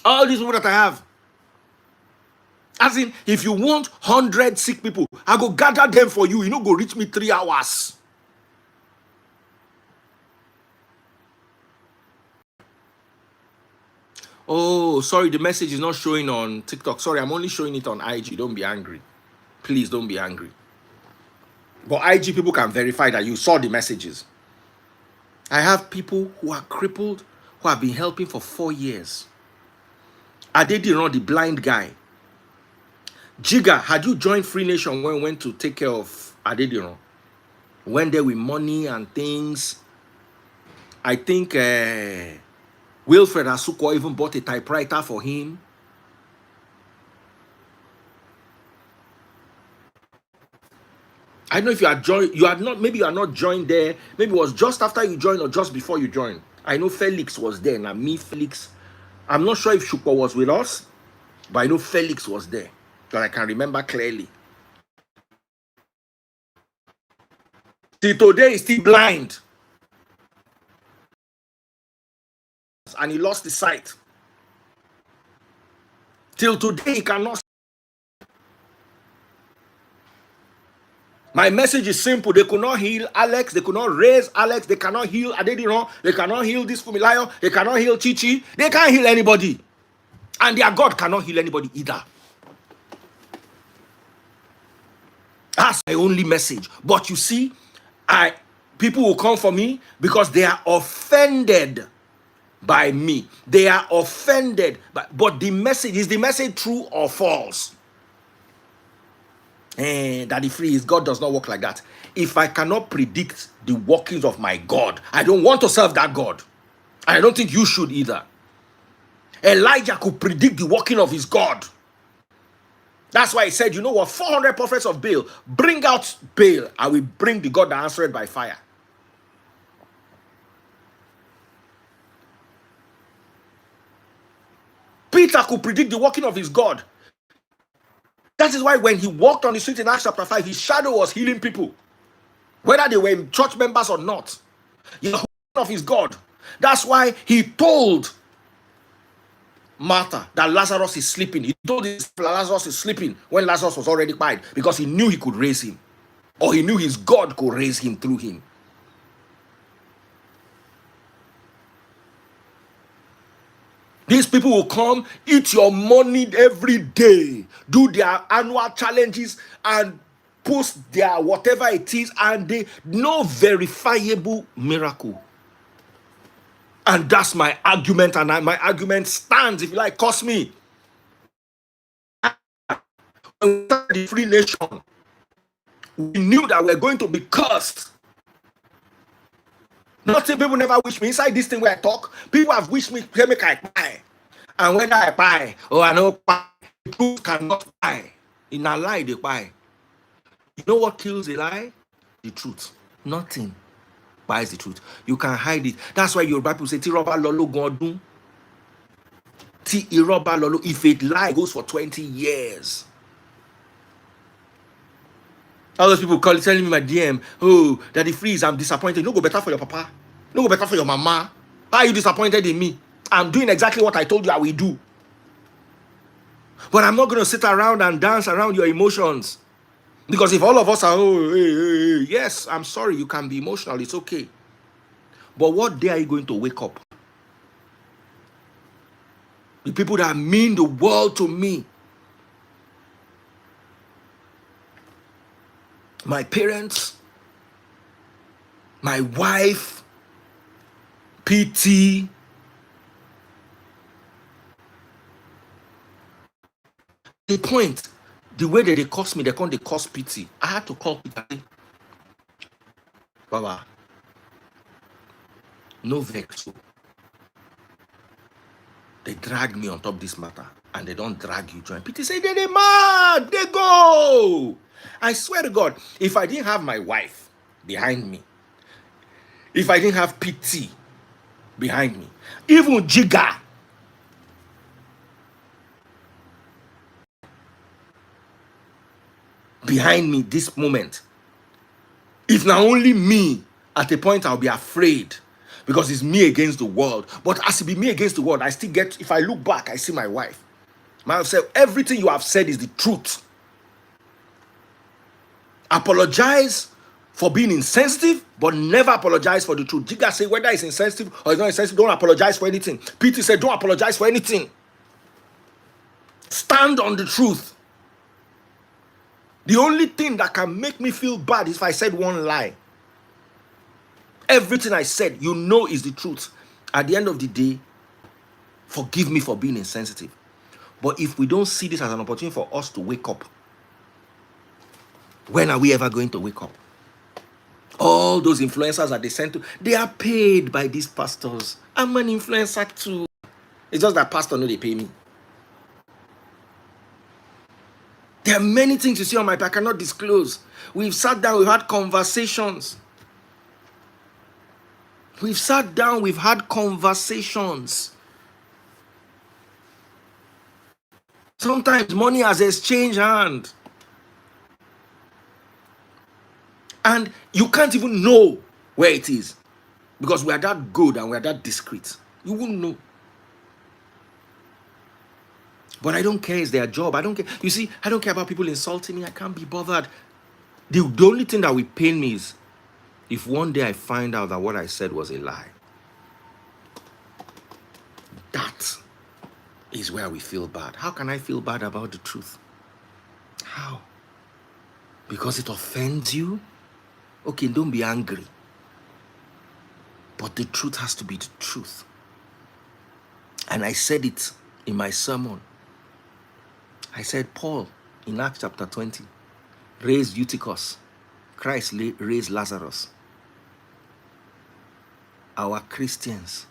All these people that I have. As in, if you want 100 sick people, I go gather them for you. You know, go reach me 3 hours. Oh, sorry, the message is not showing on TikTok. Sorry, I'm only showing it on IG. Don't be angry. Please don't be angry. But IG people can verify that you saw the messages. I have people who are crippled, who have been helping for 4 years. Adediran, the blind guy. Jiga, had you joined Free Nation when we went to take care of Adediran? Went there with money and things. I think Wilfred Asuko even bought a typewriter for him. I don't know if you are joined, you are not, maybe you are not joined there. Maybe it was just after you joined or just before you joined. I know Felix was there. Now me, Felix. I'm not sure if Shukwa was with us, but I know Felix was there. That I can remember clearly. Till today, he's still blind. And he lost his sight. Till today, he cannot. My message is simple. They could not heal Alex. They could not raise Alex. They cannot heal Adediran. They cannot heal this Fumilayo. They cannot heal Chichi. They can't heal anybody. And their God cannot heal anybody either. That's my only message. But you see, people will come for me because they are offended by me. They are offended. But the message, is the message true or false? Daddy Freeze, God does not work like that. If I cannot predict the workings of my God, I don't want to serve that God. I don't think you should either. Elijah could predict the working of his God. That's why he said, you know what, 400 prophets of Baal, bring out Baal. I will bring the God that answered by fire. Peter could predict the working of his God. That is why when he walked on the street in Acts chapter 5, his shadow was healing people, whether they were church members or not. The working of his God. That's why he told Martha that Lazarus is sleeping. He told Lazarus is sleeping when Lazarus was already quiet, because he knew he could raise him, or he knew his God could raise him through him. These people will come, eat your money every day, do their annual challenges and post their whatever it is, and they no verifiable miracle. And that's my argument, and my argument stands. If you like, cost me. When we started the Free Nation, we knew that we were going to be cursed. Nothing, people never wish me. Inside this thing where I talk, people have wished me, say make I buy. And when I buy, oh, I know buy. People cannot buy. In a lie, they buy. You know what kills a lie? The truth. Nothing buys the truth. You can hide it. That's why your Bible say, Ti roba lolo godun. Ti iroba lolo. If a lie goes for 20 years, All those people telling me my DM, oh, Daddy Freeze, I'm disappointed. No go better for your papa. No go better for your mama. How are you disappointed in me? I'm doing exactly what I told you I will do. But I'm not going to sit around and dance around your emotions. Because if all of us are, oh, hey, yes, I'm sorry, you can be emotional. It's okay. But what day are you going to wake up? The people that mean the world to me. My parents, my wife, PT. The point, the way that they cost me, they cost PT. I had to call PT. Baba, no vex. They drag me on top this matter, and they don't drag you join. PT say, they mad, they go. I swear to God, if I didn't have my wife behind me, if I didn't have PT behind me, even Jigga, behind me this moment, if not only me, at a point I'll be afraid because it's me against the world. But as it be me against the world, I still get, if I look back, I see my wife. My wife said, everything you have said is the truth. Apologize for being insensitive, but never apologize for the truth. Jigga say whether it's insensitive or it's not insensitive, don't apologize for anything. PT said don't apologize for anything. Stand on the truth. The only thing that can make me feel bad is if I said one lie. Everything I said, you know, is the truth. At the end of the day, forgive me for being insensitive. But if we don't see this as an opportunity for us to wake up, when are we ever going to wake up? All those influencers that they send to, they are paid by these pastors. I'm an influencer too. It's just that pastor know they pay me. There are many things you see on my back I cannot disclose. We've sat down, we've had conversations. We've sat down, we've had conversations. Sometimes money has exchanged hand. And you can't even know where it is. Because we are that good and we are that discreet. You won't know. But I don't care, it's their job. I don't care. You see, I don't care about people insulting me. I can't be bothered. The only thing that will pain me is if one day I find out that what I said was a lie. That is where we feel bad. How can I feel bad about the truth? How? Because it offends you? Okay, don't be angry. But the truth has to be the truth. And I said it in my sermon. I said, Paul, in Acts chapter 20, raised Eutychus. Christ raised Lazarus. Our Christians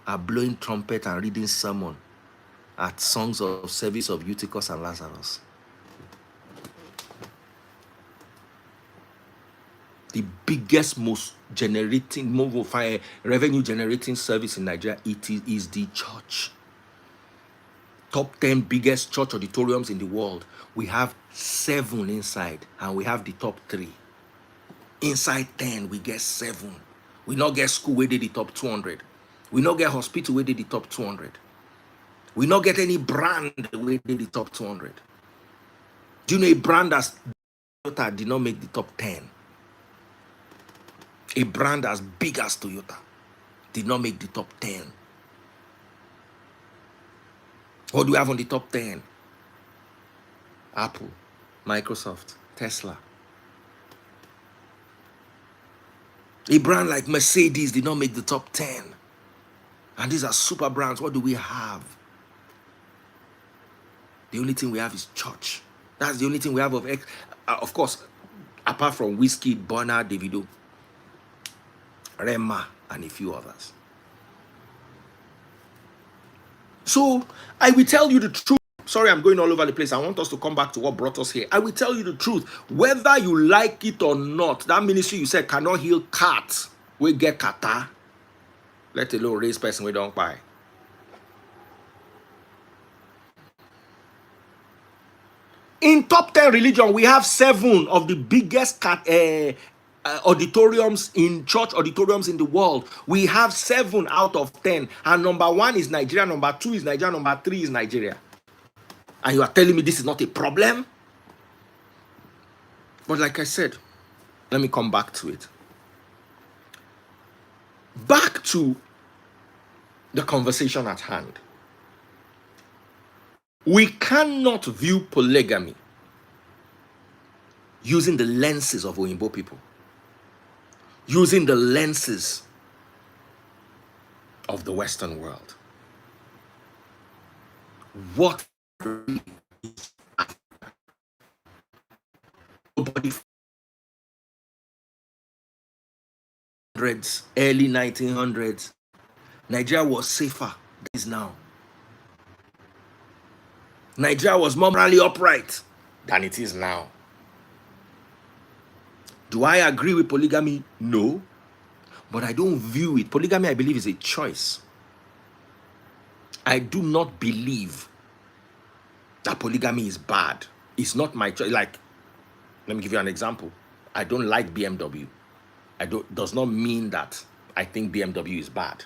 are blowing trumpet and reading sermon at songs of service of Eutychus and Lazarus. The biggest, most revenue generating service in Nigeria, it is the church. Top 10 biggest church auditoriums in the world. We have 7 inside, and we have the top 3. Inside 10, we get 7. We not get school where they the top 200. We not get hospital where they the top 200. We not get any brand where they the top 200. Do you know a brand as Toyota did not make the top 10? A brand as big as Toyota did not make the top 10. What do we have on the top 10? Apple, Microsoft, Tesla. A brand like Mercedes did not make the top 10. And these are super brands. What do we have? The only thing we have is church. That's the only thing we have of course, apart from Whiskey, Bonner, Davido, Rema, and a few others. So, I will tell you the truth. Sorry, I'm going all over the place. I want us to come back to what brought us here. I will tell you the truth. Whether you like it or not, that ministry you said cannot heal cats. We get kata. Let alone raise person we don't buy. In top 10 religion, we have 7 of the biggest auditoriums in church auditoriums in the world. We have 7 out of 10. And number 1 is Nigeria, number 2 is Nigeria, number 3 is Nigeria. And you are telling me this is not a problem? But like I said, let me come back to it. Back to the conversation at hand. We cannot view polygamy using the lenses of Oyinbo people, using the lenses of the Western world. What nobody early 1900s, Nigeria was safer than it is now. Nigeria was more morally upright than it is now. Do I agree with polygamy? No. But I don't view it. Polygamy, I believe, is a choice. I do not believe that polygamy is bad. It's not my choice. Like, let me give you an example. I don't like BMW. Does not mean that I think BMW is bad.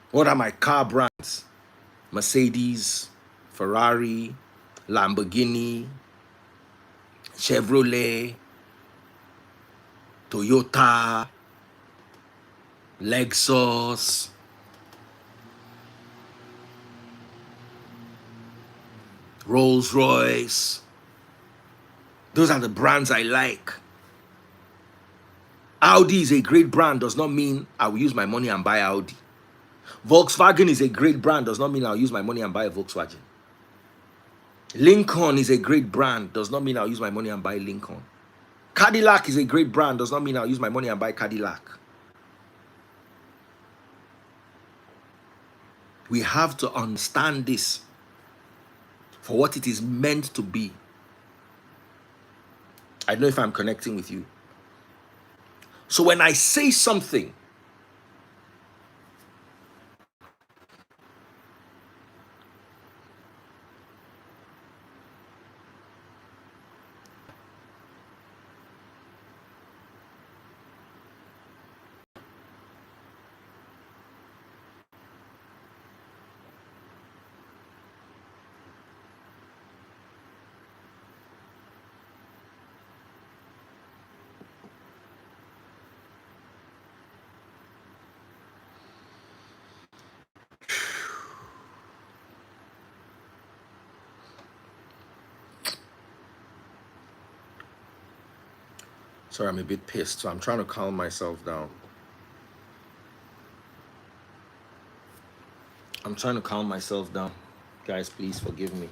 What are my car brands? Mercedes, Ferrari, Lamborghini, Chevrolet, Toyota, Lexus, Rolls-Royce. Those are the brands I like. Audi is a great brand, does not mean I will use my money and buy Audi. Volkswagen is a great brand, does not mean I'll use my money and buy a Volkswagen. Lincoln is a great brand, does not mean I'll use my money and buy Lincoln. Cadillac is a great brand, does not mean I'll use my money and buy Cadillac. We have to understand this for what it is meant to be. I don't know if I'm connecting with you. So when I say something, sorry, I'm a bit pissed, so I'm trying to calm myself down. I'm trying to calm myself down. Guys, please forgive me.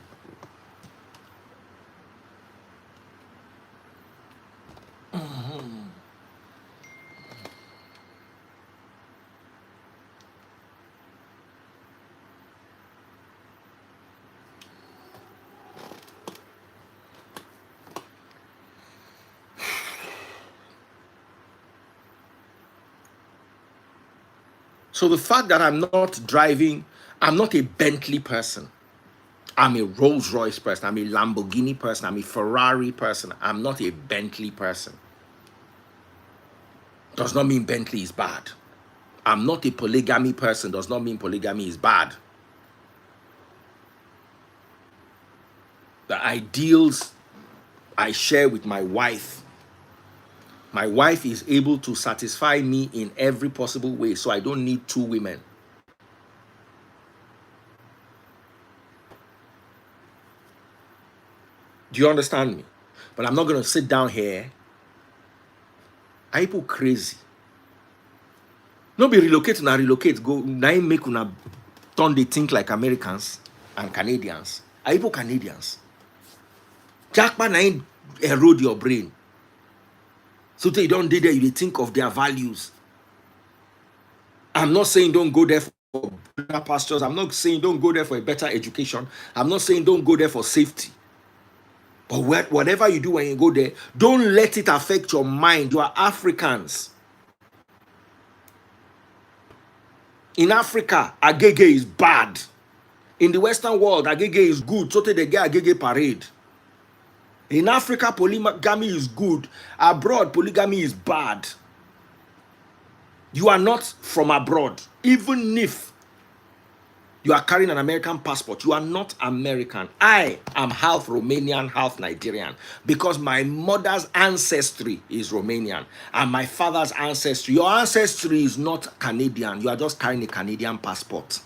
So the fact that I'm not a Bentley person. I'm a Rolls Royce person. I'm a Lamborghini person. I'm a Ferrari person. I'm not a Bentley person. Does not mean Bentley is bad. I'm not a polygamy person. Does not mean polygamy is bad. The ideals I share with my wife is able to satisfy me in every possible way, so I don't need 2 women. Do you understand me? But I'm not going to sit down here. Are people crazy? No be relocate, na relocate. Go, na make una turn they think like Americans and Canadians. Are people Canadians? Jackman na erode your brain. So they don't do there, you think of their values. I'm not saying don't go there for better pastures. I'm not saying don't go there for a better education. I'm not saying don't go there for safety. But whatever you do when you go there, don't let it affect your mind. You are Africans. In Africa, agege is bad. In the Western world, agege is good, so they get agege parade. In Africa, polygamy is good. Abroad, polygamy is bad. You are not from abroad. Even if you are carrying an American passport, you are not American. I am half Romanian, half Nigerian, because my mother's ancestry is Romanian and my father's ancestry. Your ancestry is not Canadian. You are just carrying a Canadian passport.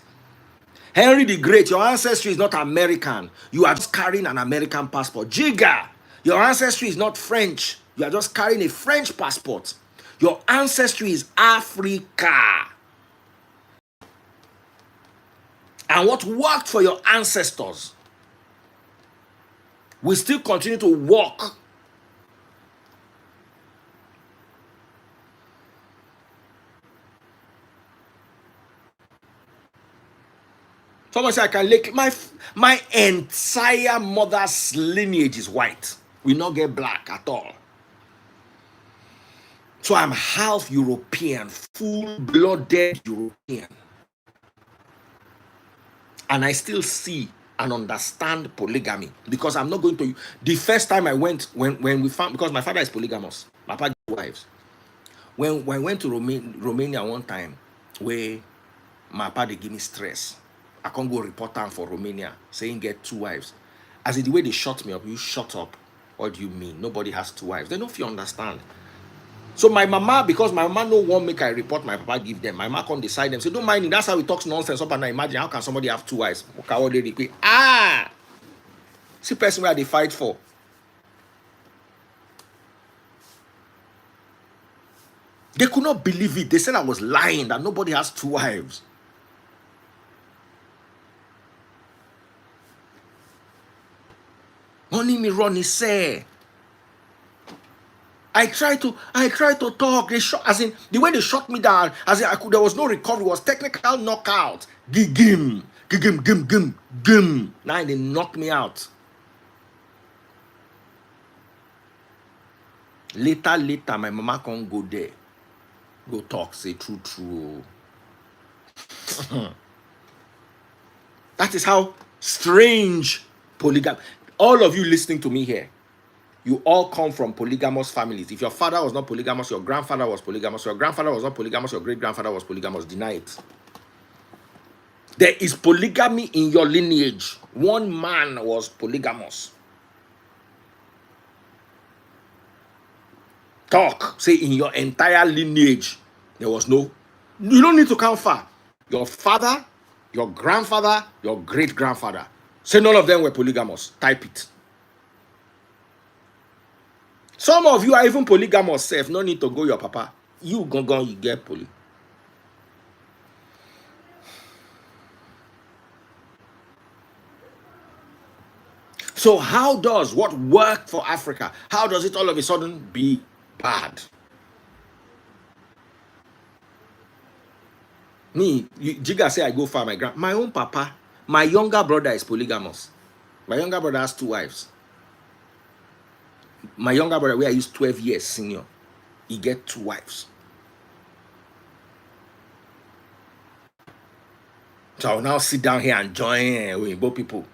Henry the Great, your ancestry is not American. You are just carrying an American passport. Jiga, your ancestry is not French. You are just carrying a French passport. Your ancestry is Africa. And what worked for your ancestors will still continue to work. Someone say I can lick my entire mother's lineage is white. We not get black at all. So I'm half European, full-blooded European. And I still see and understand polygamy, because I'm not going to. The first time I went, when we found, because my father is polygamous, my father has wives. When I went to Romania one time, where my father give me stress, I can't go report time for Romania, saying get 2 wives. As in the way they shut me up, you shut up. What do you mean? Nobody has 2 wives. They don't know if you understand. So my mama, because my mama no one make I report my papa give them. My mama can't decide them. So don't mind it. That's how he talks nonsense up and down. Imagine how can somebody have 2 wives? See person where they fight for. They could not believe it. They said I was lying, that nobody has 2 wives. Honey me Ronnie say. I try to talk. They shot, as in the way they shot me down, as in there was no recovery. It was technical knockout. Gim. Now they knocked me out. Later, my mama can't go there. Go talk, say true. That is how strange polygamy. All of you listening to me here, you all come from polygamous families. If your father was not polygamous, your grandfather was polygamous. Your grandfather was not polygamous, your great-grandfather was polygamous. Deny it. There is polygamy in your lineage. One man was polygamous. Talk. Say in your entire lineage, there was no. You don't need to count far. Your father, your grandfather, your great-grandfather. Say none of them were polygamous. Type it. Some of you are even polygamous self. No need to go your papa. You go, you get poly. So how does what worked for Africa, how does it all of a sudden be bad? Me, Jiga say I go for my own papa. My younger brother is polygamous. My younger brother has 2 wives. My younger brother, where I used 12 years senior, he get 2 wives. So I'll now sit down here and join with both people.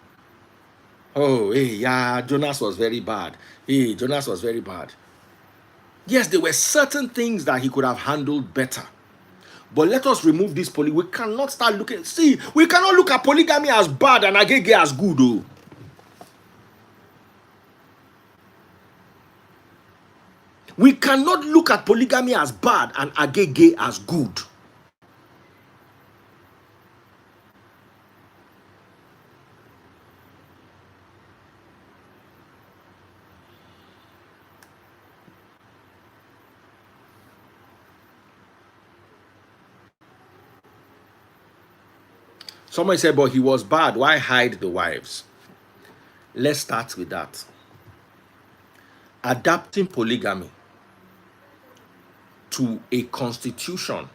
Oh, hey, yeah, Jonas was very bad. Yes, there were certain things that he could have handled better. But let us remove this we cannot start looking. See, we cannot look at polygamy as bad and agege as good, though. We cannot look at polygamy as bad and agege as good. Somebody said, but he was bad. Why hide the wives? Let's start with that. Adapting polygamy to a constitution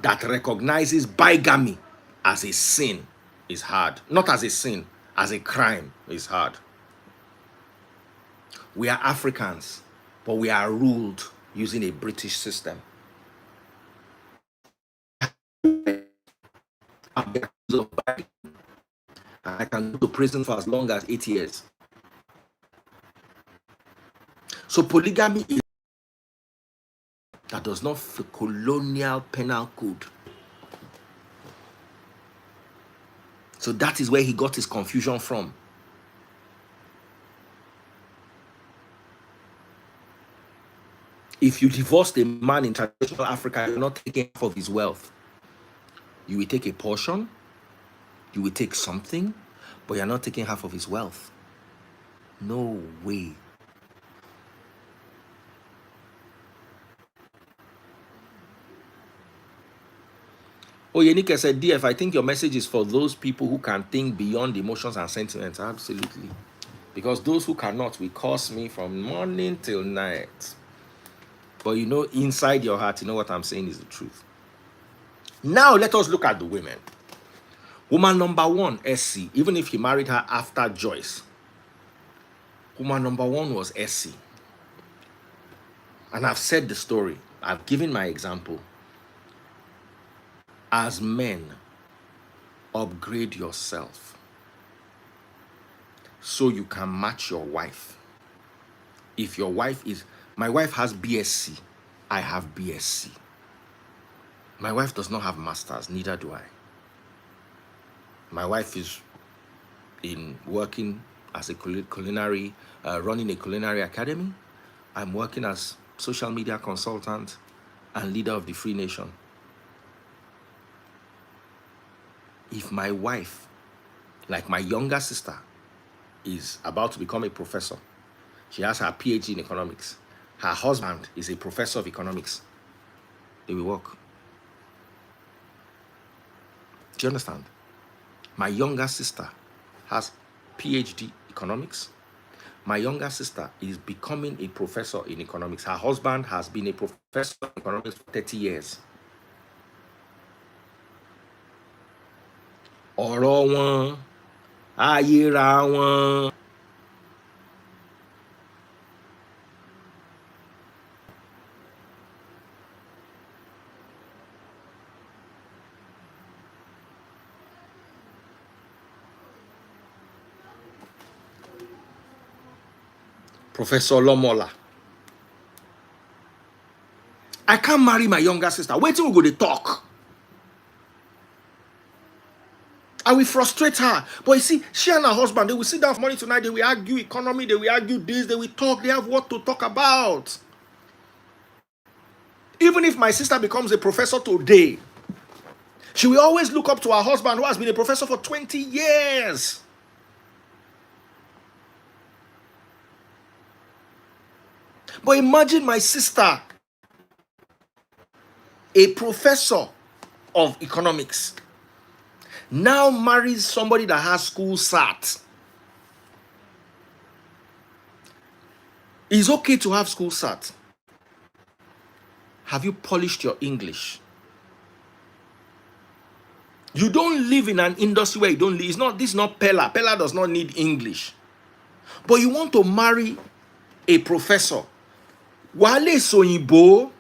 that recognizes bigamy as a sin is hard. Not as a sin, as a crime is hard. We are Africans, but we are ruled using a British system. I can go to prison for as long as 8 years. So polygamy is that does not fit colonial penal code. So that is where he got his confusion from. If you divorced a man in traditional Africa, you're not taking half of his wealth. You will take a portion, you will take something, but you're not taking half of his wealth. No way. Oh, Yenike said, DF, I think your message is for those people who can think beyond emotions and sentiments. Absolutely. Because those who cannot will curse me from morning till night. But you know, inside your heart, you know what I'm saying is the truth. Now, let us look at the women. Woman number one, SC, even if he married her after Joyce. Woman number one was SC. And I've said the story. I've given my example. As men, upgrade yourself so you can match your wife. If your wife is, my wife has BSc, I have BSc. My wife does not have masters, neither do I. My wife is in working as a culinary, running a culinary academy. I'm working as social media consultant and leader of the Free Nation. If my wife, like my younger sister, is about to become a professor, she has her PhD in economics, her husband is a professor of economics, they will work. Do you understand? My younger sister has PhD economics. My younger sister is becoming a professor in economics. Her husband has been a professor in economics for 30 years. Ọ̀rọ̀ wọn, ayéra wọn. Professor Lomola. I can't marry my younger sister. Wait till we go to talk. I will frustrate her. But you see, she and her husband, they will sit down for morning to night, they will argue economy, they will argue this, they will talk, they have what to talk about. Even if my sister becomes a professor today, she will always look up to her husband who has been a professor for 20 years. But imagine my sister, a professor of economics, now marries somebody that has school sat. It's okay to have school sat. Have you polished your English? You don't live in an industry where you don't live. This is not Pella. Pella does not need English. But you want to marry a professor. Wale Soyibo.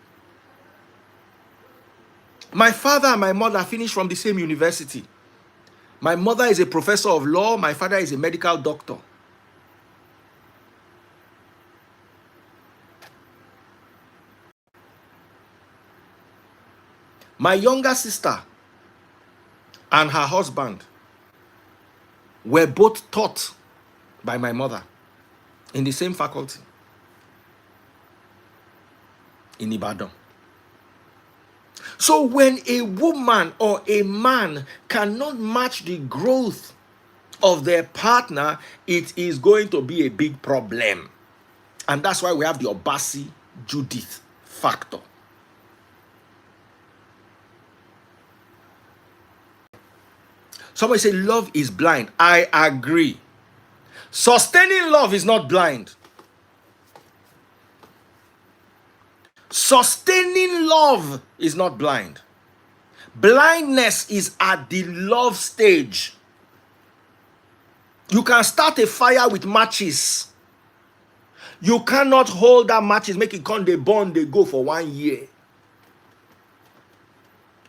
My father and my mother finished from the same university. My mother is a professor of law. My father is a medical doctor. My younger sister and her husband were both taught by my mother in the same faculty in Ibadan. So when a woman or a man cannot match the growth of their partner, it is going to be a big problem. And that's why we have the Obasi Judith factor. Somebody say love is blind. I agree. Sustaining love is not blind. Sustaining love is not blind. Blindness is at the love stage. You can start a fire with matches. You cannot hold that matches, make it come, they burn, they go for 1 year.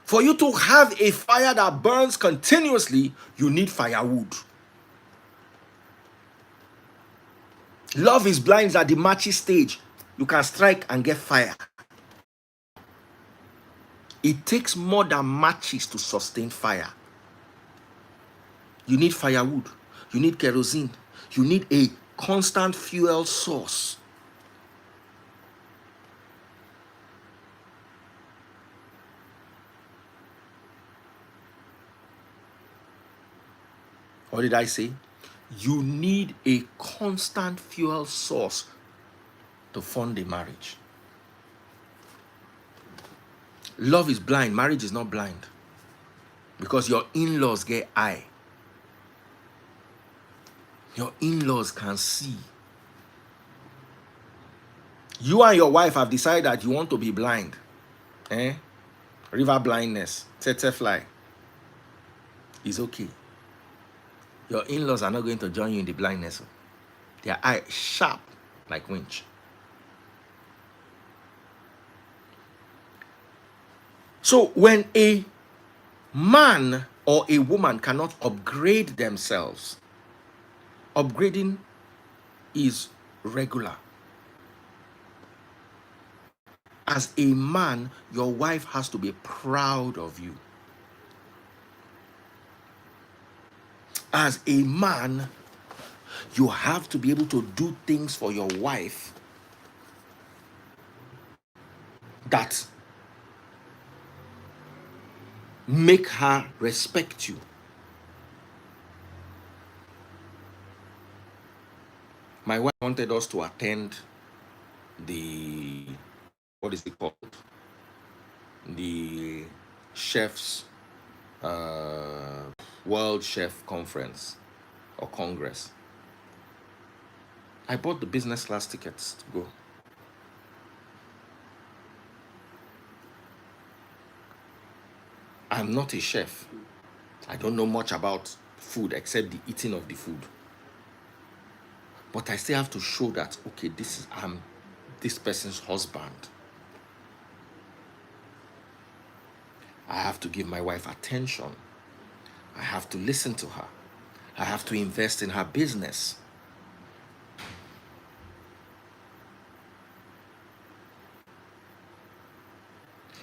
For you to have a fire that burns continuously, you need firewood. Love is blind is at the matchy stage. You can strike and get fire. It takes more than matches to sustain fire. You need firewood. You need kerosene. You need a constant fuel source. What did I say? You need a constant fuel source to fund a marriage. Love is blind. Marriage is not blind. Because your in-laws get eye. Your in-laws can see. You and your wife have decided that you want to be blind. River blindness. Tete fly. It's okay. Your in-laws are not going to join you in the blindness. Their eye sharp like winch. So when a man or a woman cannot upgrade themselves, upgrading is regular. As a man, your wife has to be proud of you. As a man, you have to be able to do things for your wife that make her respect you. My wife wanted us to attend the, what is it called? The chef's World Chef Conference or Congress. I bought the business class tickets to go. I'm not a chef. I don't know much about food except the eating of the food. But I still have to show that, okay, I'm this person's husband. I have to give my wife attention. I have to listen to her. I have to invest in her business.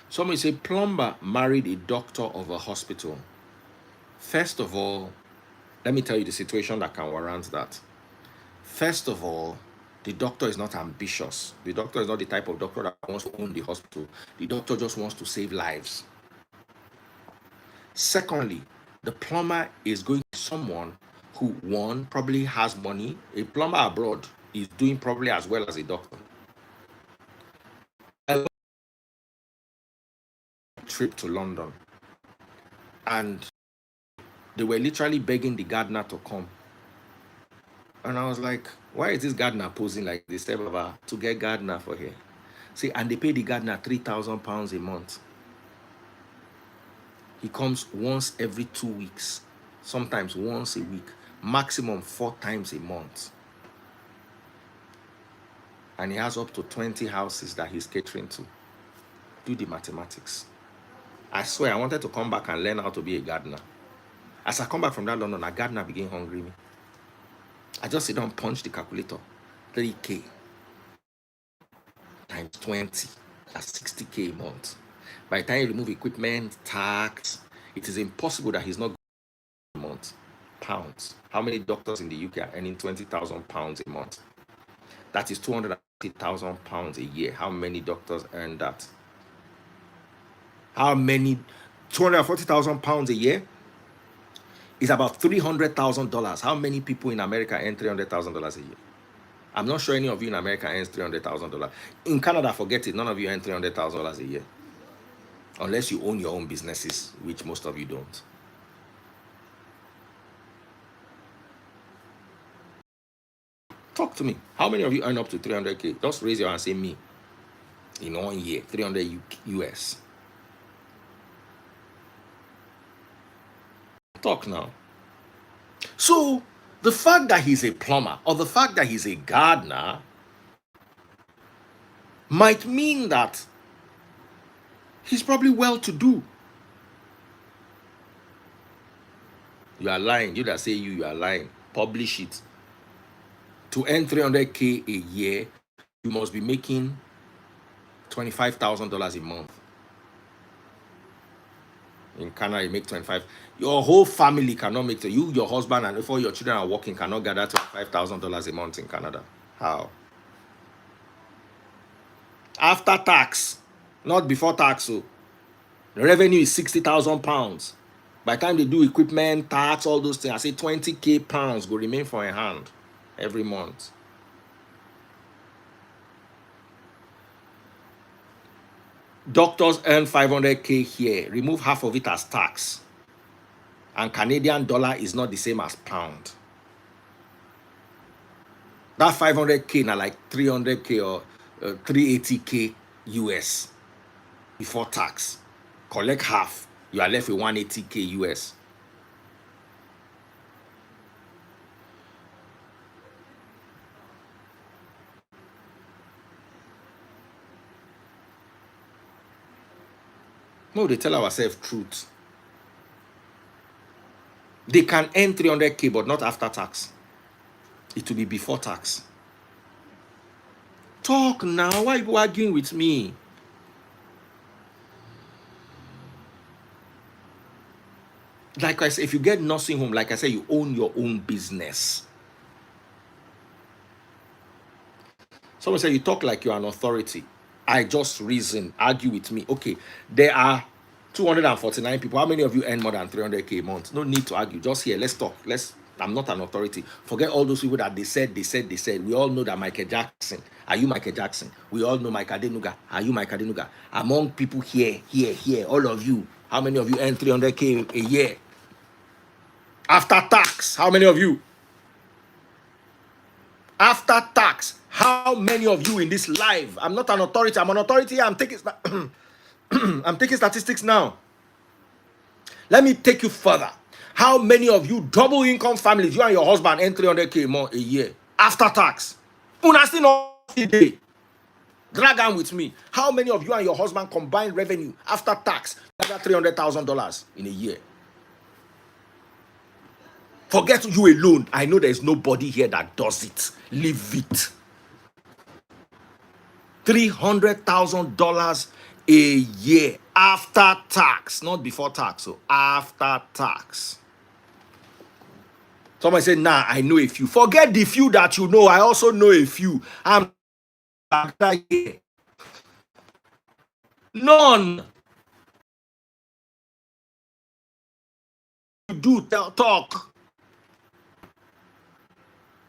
Somebody say plumber married a doctor of a hospital. First of all, let me tell you the situation that can warrant that. First of all, the doctor is not ambitious. The doctor is not the type of doctor that wants to own the hospital. The doctor just wants to save lives. Secondly, the plumber is going to someone who, one, probably has money. A plumber abroad is doing probably as well as a doctor. I went on a trip to London, and they were literally begging the gardener to come. And I was like, why is this gardener posing like this? To get gardener for here. See, and they pay the gardener £3,000 a month. He comes once every 2 weeks, sometimes once a week, maximum 4 times a month. And he has up to 20 houses that he's catering to. Do the mathematics. I swear, I wanted to come back and learn how to be a gardener. As I come back from that London, a gardener began hungry me. I just sit down, punch the calculator. 3K times 20, that's 60K a month. By the time you remove equipment, tax, it is impossible that he's not going a month. Pounds. How many doctors in the UK are earning £20,000 a month? That is £250,000 a year. How many doctors earn that? How many? £240,000 a year is about $300,000. How many people in America earn $300,000 a year? I'm not sure any of you in America earns $300,000. In Canada, forget it. None of you earn $300,000 a year. Unless you own your own businesses, which most of you don't. Talk to me. How many of you earn up to 300K? Just raise your hand and say me. In 1 year, 300 US. Talk now. So, the fact that he's a plumber or the fact that he's a gardener might mean that he's probably well-to-do. You are lying. You that say you are lying. Publish it. To earn 300K a year, you must be making $25,000 a month. In Canada, you make 25. Your whole family cannot make it. You, your husband, and if all your children are working, cannot gather $25,000 a month in Canada. How? After tax, not before tax. So the revenue is £60,000. By the time they do equipment, tax, all those things, I say 20K pounds will remain for a hand every month. Doctors earn 500K here. Remove half of it as tax. And Canadian dollar is not the same as pound. That 500K now like 300K or 380K US before tax. Collect half, you are left with 180K US. No, they tell ourselves truth. They can earn 300K, but not after tax. It will be before tax. Talk now. Why are you arguing with me? Like I said, if you get nursing home, like I said, you own your own business. Someone said you talk like you're an authority. I just reason, argue with me. Okay, there are 249 people. How many of you earn more than 300K a month? No need to argue. Just here, let's talk. I'm not an authority. Forget all those people that they said. We all know that Michael Jackson. Are you Michael Jackson? We all know Mike Adenuga. Are you Mike Adenuga? Among people here, all of you, how many of you earn 300K a year? After tax, how many of you? After tax, how many of you in this live? I'm not an authority. I'm an authority. I'm taking I'm taking statistics now. Let me take you further. How many of you double income families, you and your husband earn 300K more a year after tax? Una still not day. Drag on with me. How many of you and your husband combined revenue after tax gather $300,000 in a year? Forget you alone. I know there's nobody here that does it. Leave it. $300,000 a year after tax, not before tax. So after tax. Somebody say, nah, I know a few. Forget the few that you know. I also know a few. I'm here. None. You do talk.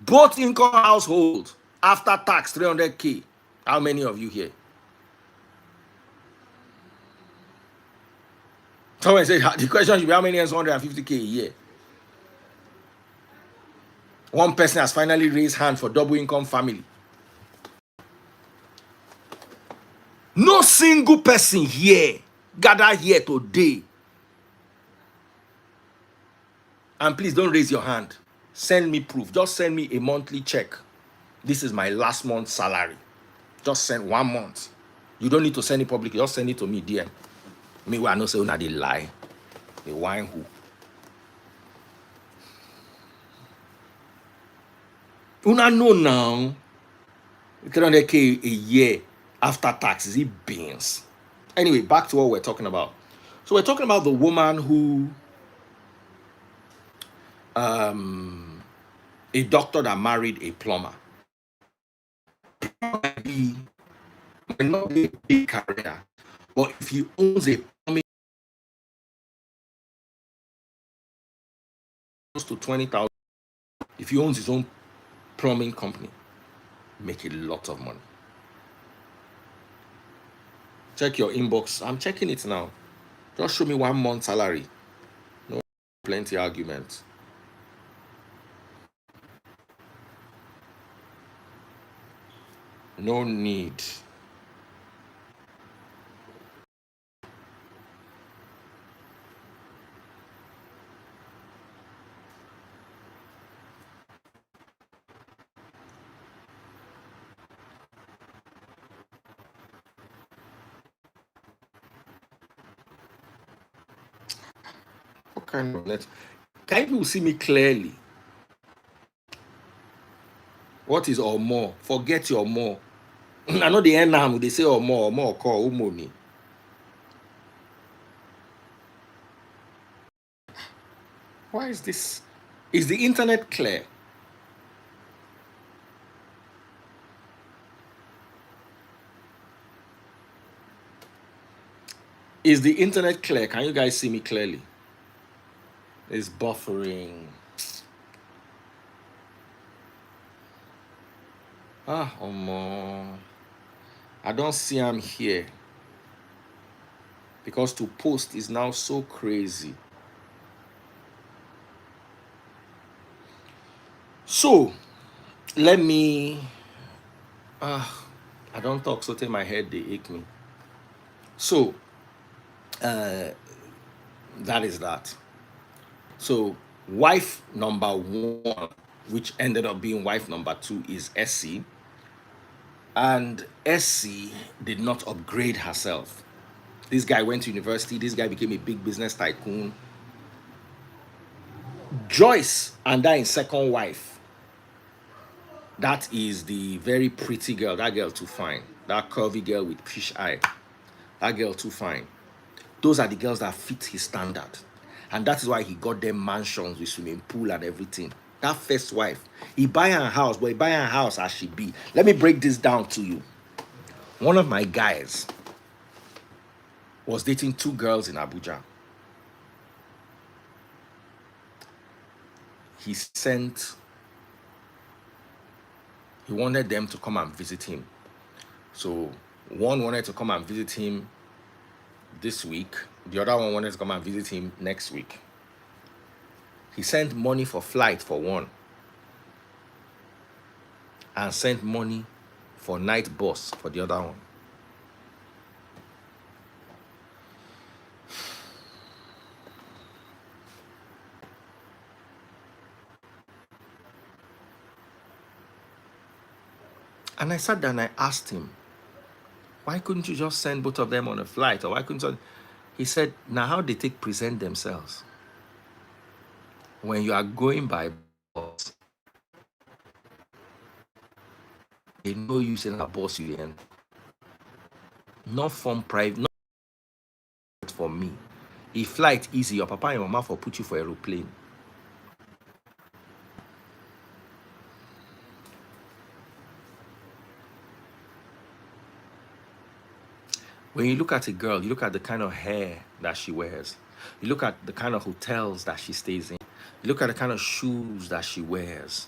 Both income household after tax 300K. How many of you here? Someone say the question should be how many earns 150K a year? One person has finally raised hand for double income family. No single person here gather here today. And please don't raise your hand. Send me proof. Just send me a monthly check. This is my last month's salary. Just send 1 month. You don't need to send it publicly. Just send it to me, DM. Me, I know say una dey lie. The wine who. Una know now. 300K a year after tax. Is it beans? Anyway, back to what we're talking about. So we're talking about the woman who, a doctor that married a plumber. Might not be a big career, but if he owns a plumbing close to 20,000, if he owns his own plumbing company, make a lot of money. Check your inbox. I'm checking it now. Just show me 1 month salary. No plenty arguments. No need. What kind of net? Can you see me clearly? What is or more? Forget your more. I know the end now they say or more call money. Why is this? Is the internet clear? Is the internet clear? Can you guys see me clearly? It's buffering. Ah, I don't see him here because to post is now so crazy. So let me. I don't talk so till my head they ache me. So that is that. So wife number 1, which ended up being wife number 2, is Essie. And Essie did not upgrade herself. This guy went to university. This guy became a big business tycoon. Joyce and that second wife. That is the very pretty girl. That girl too fine. That curvy girl with fish eye. That girl too fine. Those are the girls that fit his standard. And that is why he got them mansions with swimming pool and everything. That first wife, he buy her house, but he buy her house as she be. Let me break this down to you. One of my guys was dating 2 girls in Abuja. He wanted them to come and visit him. So one wanted to come and visit him this week. The other one wanted to come and visit him next week. He sent money for flight for one and sent money for night bus for the other one. And I sat down and I asked him, why couldn't you just send both of them on a flight? Or why couldn't you? He said, now how they take present themselves? When you are going by bus, they know you send a bus you end. Not from private, not for me. If flight easy, your papa and your mama for put you for aeroplane. When you look at a girl, you look at the kind of hair that she wears. You look at the kind of hotels that she stays in. You look at the kind of shoes that she wears.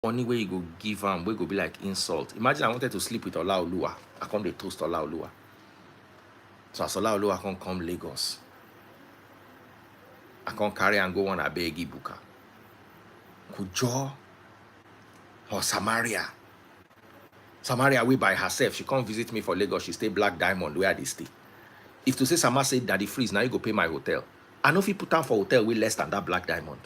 Only way you go give them, we go be like insult. Imagine I wanted to sleep with Olaoluwa. I come to toast Olaoluwa. So as Olaoluwa can come Lagos. I can carry and go on a begi buka. Kujo or Samaria. Samaria way by herself. She come visit me for Lagos. She stay Black Diamond where they stay. If to say Sama say Daddy Freeze, now you go pay my hotel. I know if you put down for hotel way less than that Black Diamond.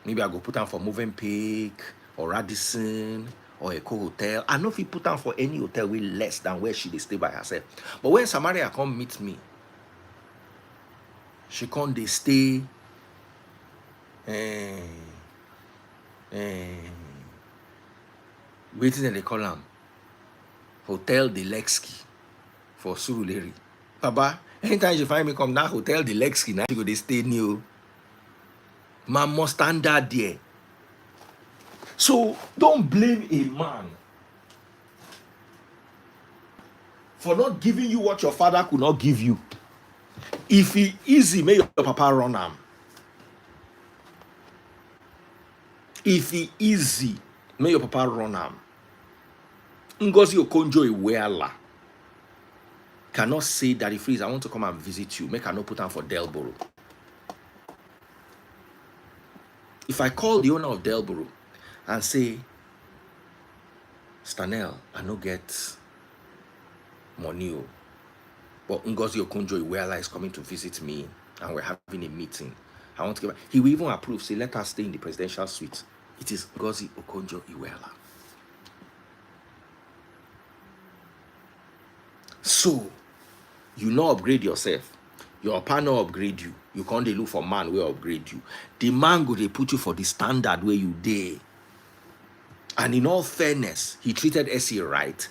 Maybe I go put down for Movenpick or Radisson or Eco Hotel. I know if you put down for any hotel way less than where she stay by herself. But when Samaria come meet me, she come they stay. Waiting and they call them Hotel de Lexki for Surulere. Papa, anytime you find me come now, Hotel de Lexki, now you go they stay new. Man must standard there. So don't blame a man for not giving you what your father could not give you. If he easy, may your papa run him. If he easy, may your papa run him. Ngozi Okonjo Iweala cannot say Daddy Freeze, I want to come and visit you. Make I no put on for Delboro. If I call the owner of Delboro and say, Stanel, I no get money, but Ngozi Okonjo Iweala is coming to visit me and we're having a meeting. I want to give. He will even approve. Say, let us stay in the presidential suite. It is Ngozi Okonjo Iweala. So, you not upgrade yourself. Your partner upgrade you. You can't dey look for man will upgrade you. The man go they put you for the standard where you dey. And in all fairness, he treated Essie right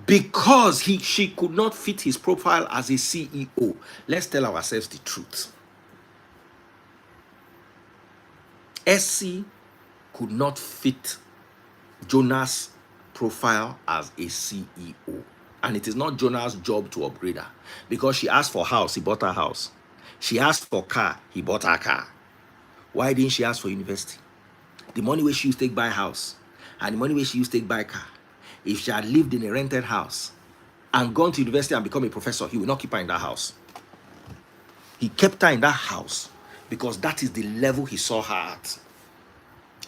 because she could not fit his profile as a CEO. Let's tell ourselves the truth. Essie could not fit Jonas' profile as a CEO. And it is not Jonas' job to upgrade her. Because she asked for house, he bought her house. She asked for car, he bought her car. Why didn't she ask for university? The money where she used to take buy house and the money where she used to take buy car. If she had lived in a rented house and gone to university and become a professor, he would not keep her in that house. He kept her in that house because that is the level he saw her at.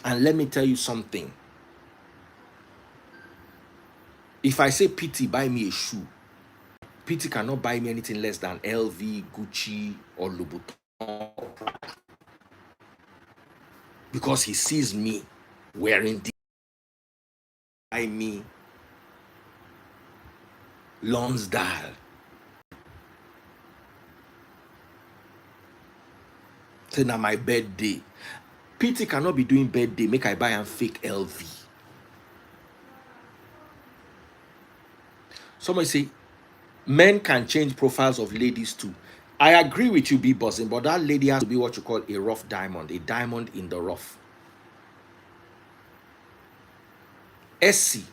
And let me tell you something. If I say PT buy me a shoe, PT cannot buy me anything less than LV, Gucci, or Louboutin. Because he sees me wearing the buy me Lonsdale. Say now my birthday. PT cannot be doing birthday, make I buy and fake LV. Somebody say, men can change profiles of ladies too. I agree with you, be buzzing, but that lady has to be what you call a rough diamond, a diamond in the rough. Essie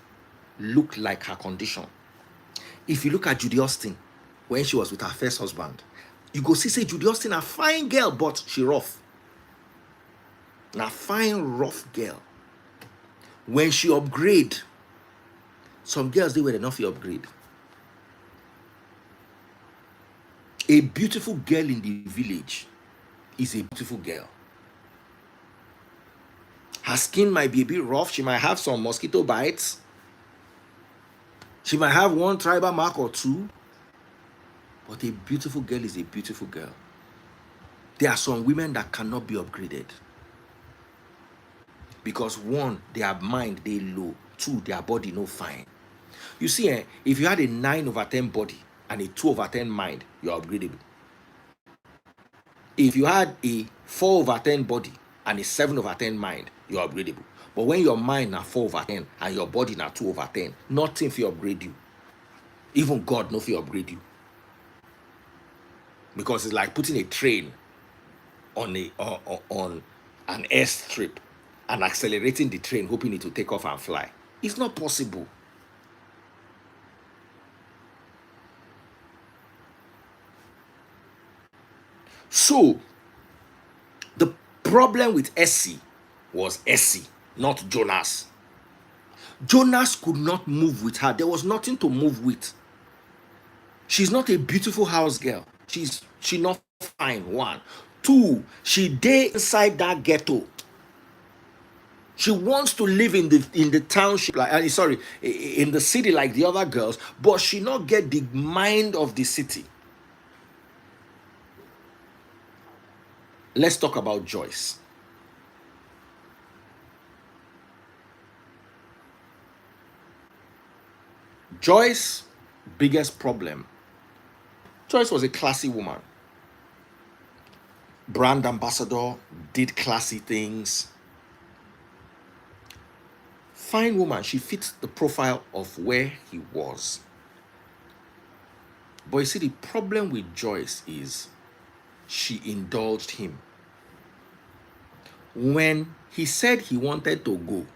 looked like her condition. If you look at Judy Austin, when she was with her first husband, you go see say Judy Austin a fine girl, but she rough. A fine rough girl. When she upgrade, some girls they were enough to upgrade. A beautiful girl in the village is a beautiful girl. Her skin might be a bit rough. She might have some mosquito bites. She might have one tribal mark or two. But a beautiful girl is a beautiful girl. There are some women that cannot be upgraded. Because one, their mind they low. Two, their body no fine. You see, if you had a 9/10 body and a 2/10 mind, you're upgradable. If you had a 4/10 body and a 7/10 mind, you're upgradable. But when your mind na 4/10 and your body na 2/10, nothing will upgrade you. Even God no will upgrade you. Because it's like putting a train on an airstrip and accelerating the train, hoping it will take off and fly. It's not possible. So, the problem with Essie was Essie, not Jonas. Jonas could not move with her. There was nothing to move with. She's not a beautiful house girl. She not fine, one. Two, she dey inside that ghetto. She wants to live in the township, like in the city like the other girls, but she not get the mind of the city. Let's talk about Joyce. Joyce's biggest problem. Joyce was a classy woman. Brand ambassador, did classy things. Fine woman, she fits the profile of where he was. But you see, the problem with Joyce is she indulged him. When he said he wanted to go,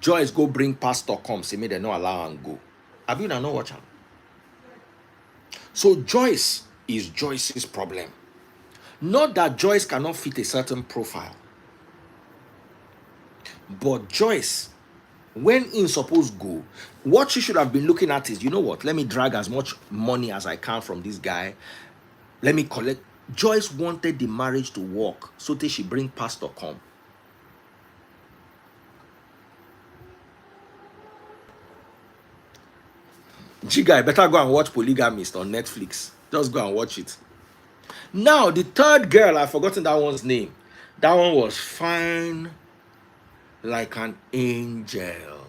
Joyce go bring pastor come, say me they no allow him go. Have you not watch him? So Joyce is Joyce's problem. Not that Joyce cannot fit a certain profile. But Joyce, when in supposed go, what she should have been looking at is, you know what, let me drag as much money as I can from this guy. Let me collect. Joyce wanted the marriage to work, so that she bring pastor come. Giga, I better go and watch Polygamist on Netflix. Just go and watch it. Now, the third girl, I've forgotten that one's name. That one was fine like an angel.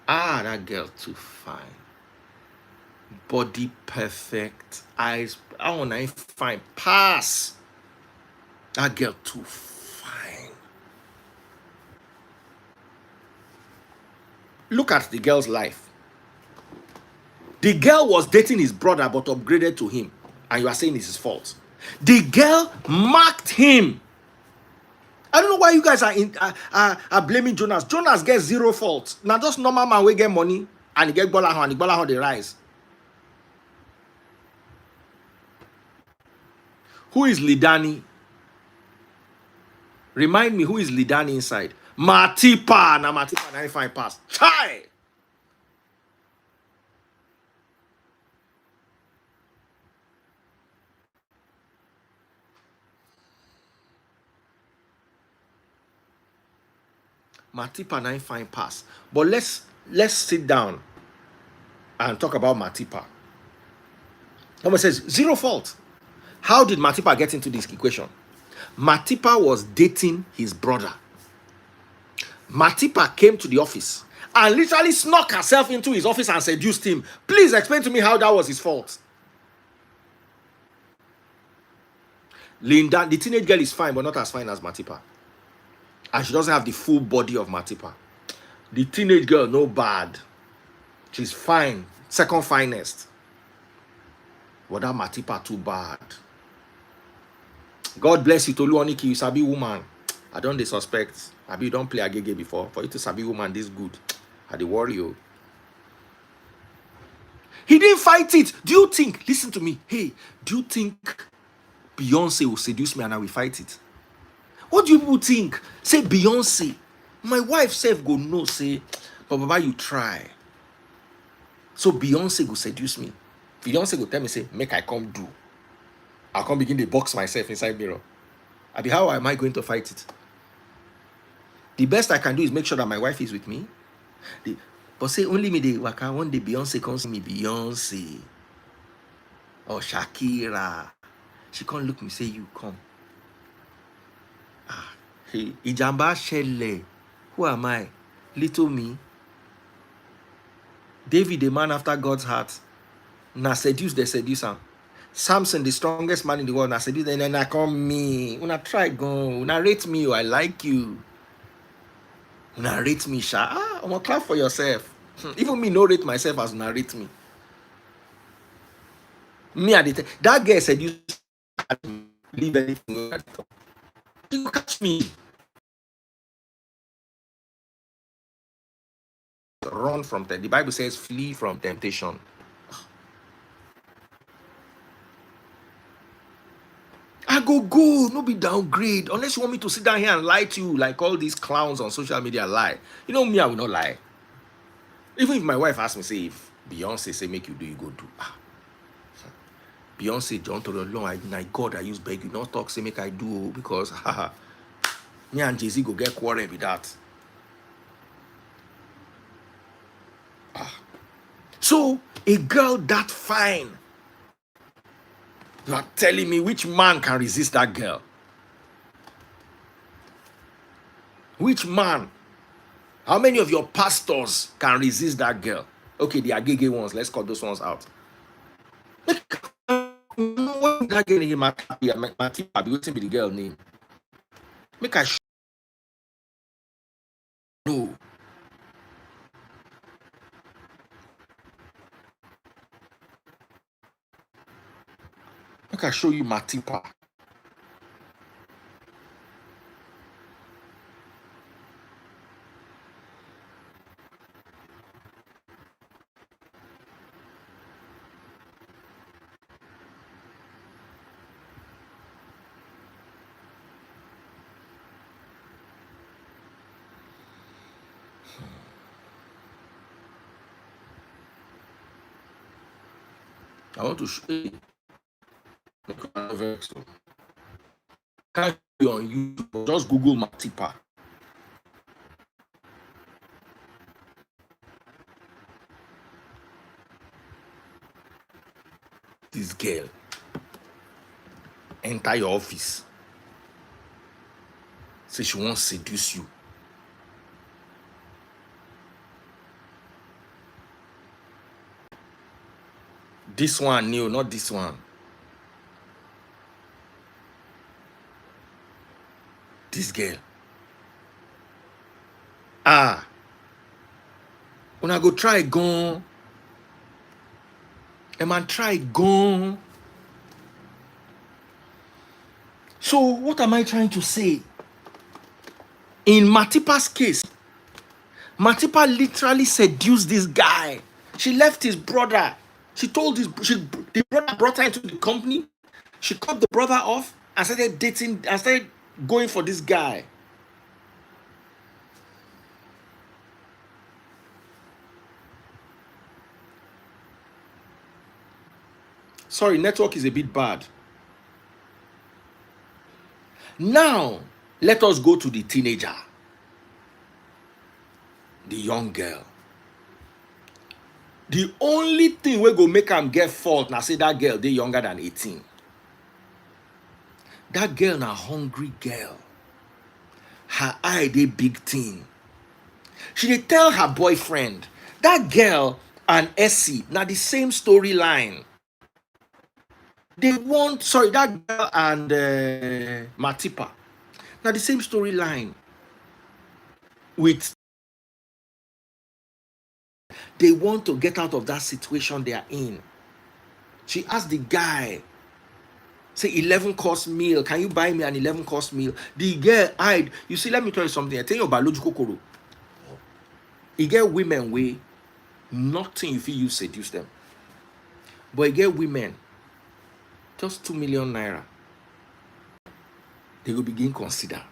Ah, that girl too fine. body perfect, eyes. I want to find pass. That girl too fine. Look at the girl's life. The girl was dating his brother but upgraded to him, and you are saying it's his fault. The girl marked him. I don't know why you guys are blaming Jonas. Jonas gets zero fault. Now just normal man we get money and he get bola and the bola they rise. Who is Lidani? Remind me, who is Lidani inside? Matipa. Now Matipa 95 pass. Chai. Matipa 95 pass. But let's sit down and talk about Matipa. Someone says zero fault. How did Matipa get into this equation? Matipa was dating his brother. Matipa came to the office and literally snuck herself into his office and seduced him. Please explain to me how that was his fault. Linda, the teenage girl, is fine, but not as fine as Matipa. And she doesn't have the full body of Matipa. The teenage girl, no bad. She's fine. Second finest. But that Matipa too bad. God bless you, Tolu Oniki. You sabi woman. I don't suspect. Abi you don't play agege before. For you to sabi woman this good. I dey worry you. He didn't fight it. Do you think? Listen to me. Hey, do you think Beyonce will seduce me and I will fight it? What do you people think? Say Beyonce. My wife self go no say, but Baba, you try. So Beyonce will seduce me. Beyonce will tell me, say, make I come do. I'll come begin to box myself inside mirror. Abi, how am I going to fight it? The best I can do is make sure that my wife is with me. But say only me the waka one day Beyonce comes to me, Beyonce or Shakira. She can't look me, say you come. Hey, Ijamba Shelle. Who am I? Little me. David, the man after God's heart. Na seduce the seducer. Samson, the strongest man in the world, na seduce, and then I come me. Una try go. Una rate me, I like you. Una rate me, sha. I'm gonna clap for yourself. Even me no rate myself as una rate me. Me at the that girl said you leave anything at the top. You catch me. Run from temptation. The Bible says flee from temptation. I go, no be downgrade. Unless you want me to sit down here and lie to you like all these clowns on social media lie. You know me, I will not lie. Even if my wife asks me, say, if Beyonce say make you do, you go do. Beyonce, John to the Lord, my God, I use beg you, not talk, say make I do, because me and Jay-Z go get quarrel with that. So, a girl that fine, you are telling me which man can resist that girl? Which man? How many of your pastors can resist that girl? Okay, the agege ones, let's cut those ones out. That girl name, Matipa, be waiting be the girl name. Make I know. Make I show you Matipa. I want to show you. Can't be on YouTube. Just Google Matipa. This girl enter your office. Say she wants to seduce you. This one knew, not this one. This girl. When I go try gone, a man try gone. So what am I trying to say? In Matipa's case, Matipa literally seduced this guy. She left his brother. She told the brother brought her into the company. She cut the brother off and started dating and started going for this guy. Sorry, network is a bit bad. Now, let us go to the teenager, the young girl. The only thing we go make am get fault now say that girl they younger than 18. That girl na hungry girl. Her eye they big thing. She dey tell her boyfriend, that girl and Essie na the same storyline. They want, sorry, that girl and Matipa. Now the same storyline. With they want to get out of that situation they are in. She asked the guy, say 11-course meal. Can you buy me an 11-course meal? The girl eyed. You see, let me tell you something. I tell you about biological koro. You get women way nothing if you seduce them. But you get women just 2 million naira. They will begin consider.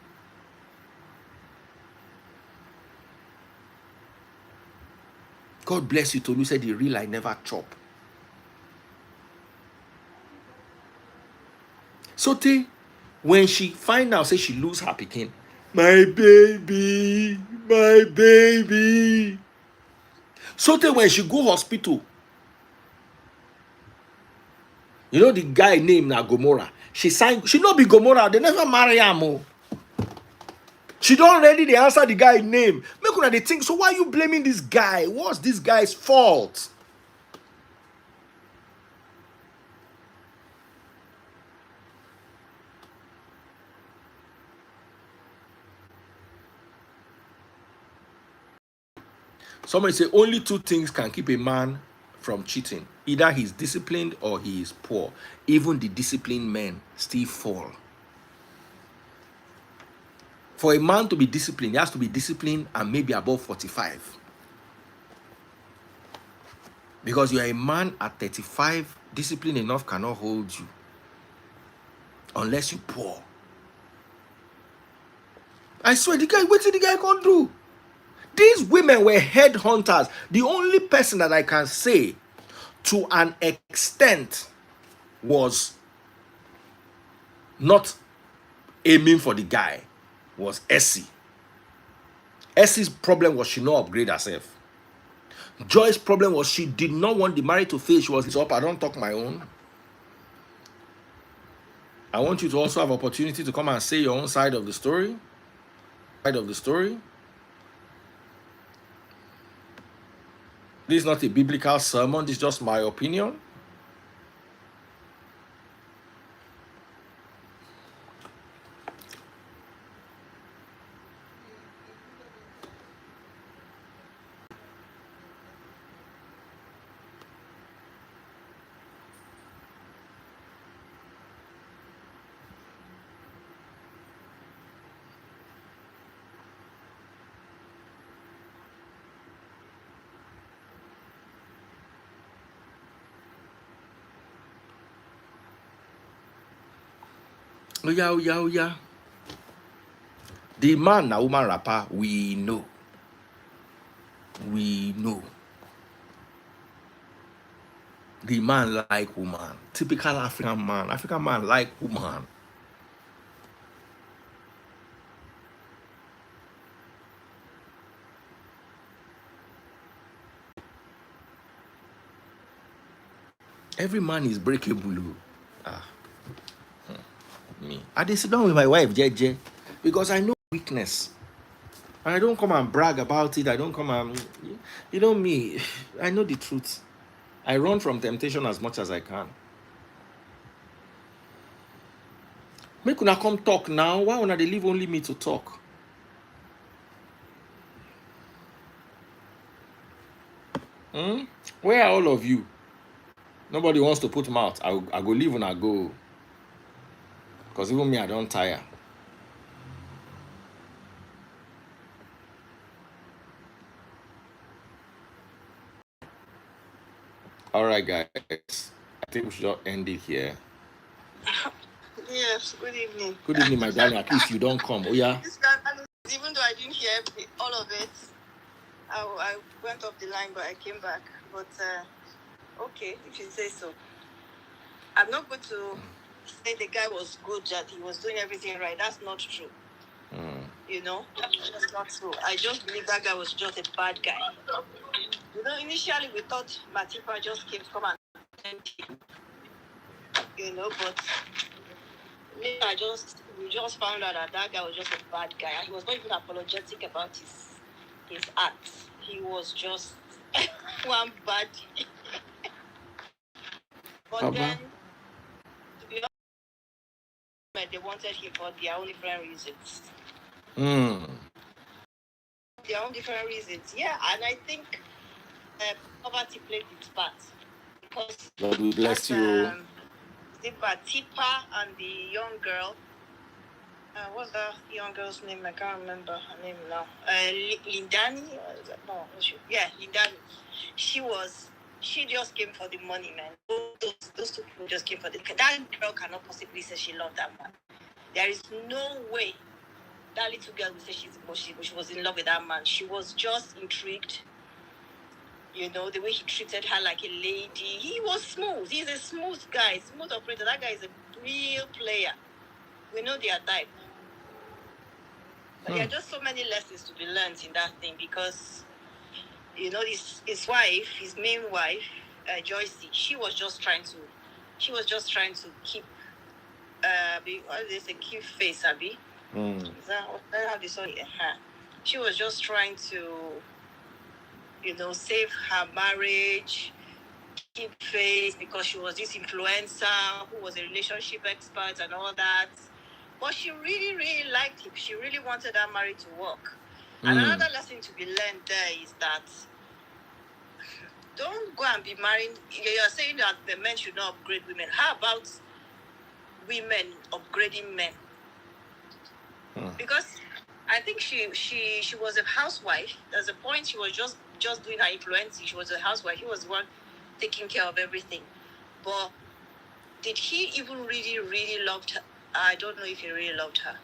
God bless you, Tolu said the real I never chop. So when she find out, say she lose her pikin, my baby, my baby. So when she go hospital, you know the guy named na Gomorrah. She not be Gomorrah, they never marry am. She don't ready to answer the guy name. Make una they think, so why are you blaming this guy? What's this guy's fault? Somebody say only two things can keep a man from cheating. Either he's disciplined or he is poor. Even the disciplined men still fall. For a man to be disciplined, he has to be disciplined and maybe above 45. Because you are a man at 35, discipline enough cannot hold you. Unless you poor. I swear, what did the guy can't do? These women were headhunters. The only person that I can say to an extent was not aiming for the guy was Essie. Essie's problem was she not upgrade herself. Joy's problem was she did not want the marriage to fail. She was up. I don't talk my own. I want you to also have opportunity to come and say your own side of the story. This is not a biblical sermon. This is just my opinion. Oh yeah. The man na woman rapper, we know. The man like woman. Typical African man. African man like woman. Every man is breakable. Me. I dey sit down with my wife, JJ, because I know weakness. I don't come and brag about it. I don't come and, me, I know the truth. I run from temptation as much as I can. Make una come talk now. Why una they leave only me to talk? Where are all of you? Nobody wants to put mouth. I go leave when I go. Because even me, I don't tire. All right, guys. I think we should end it here. Yes, good evening. Good evening, my darling. At least you don't come. Oh, yeah. Even though I didn't hear all of it, I went off the line, but I came back. But okay, if you say so. I'm not going to say the guy was good, that he was doing everything right. That's not true. You know, that's not true. I just believe that guy was just a bad guy. You know, initially we thought Matipa just came to come and tempt him. You know, but we just found out that guy was just a bad guy. And he was not even apologetic about his acts. He was just one bad. But then, to be honest, they wanted him for their own different reasons. Their own different reasons, yeah. And I think poverty played its part. Because God will bless you. The Batipa and the young girl. What's that young girl's name? I can't remember her name now. Lindani? No, yeah, Lindani. She just came for the money, man. Those two people just came for the. That girl cannot possibly say she loved that man. There is no way that little girl will say she was in love with that man. She was just intrigued. You know, the way he treated her like a lady. He was smooth. He's a smooth guy, smooth operator. That guy is a real player. We know their type. But there are just so many lessons to be learned in that thing, because, you know, his wife, his main wife, Joyce, she was just trying to keep, what do they say, keep face, Abby? Is that how they saw it? She was just trying to, you know, save her marriage, keep face, because she was this influencer who was a relationship expert and all that. But she really, really liked him. She really wanted that marriage to work. And another lesson to be learned there is that don't go and be marrying. You're saying that the men should not upgrade women. How about women upgrading men? Because I think she was a housewife. There's a point she was just doing her influencing. She was a housewife. He was the one taking care of everything. But did he even really, really love her? I don't know if he really loved her.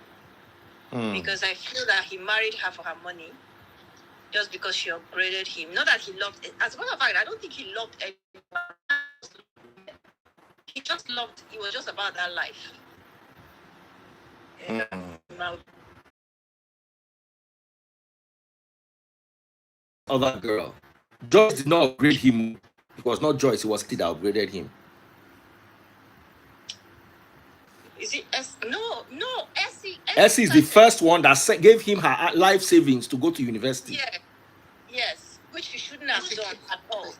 Because I feel that he married her for her money, just because she upgraded him. Not that he loved it. As a matter of fact, I don't think he loved anyone. He just loved, it was just about that life. Other girl. Joyce did not upgrade him. It was not Joyce, it was Steve that upgraded him. Is it No, Essie. Essie is the first one that gave him her life savings to go to university. Yeah. Yes, which she shouldn't have done at all.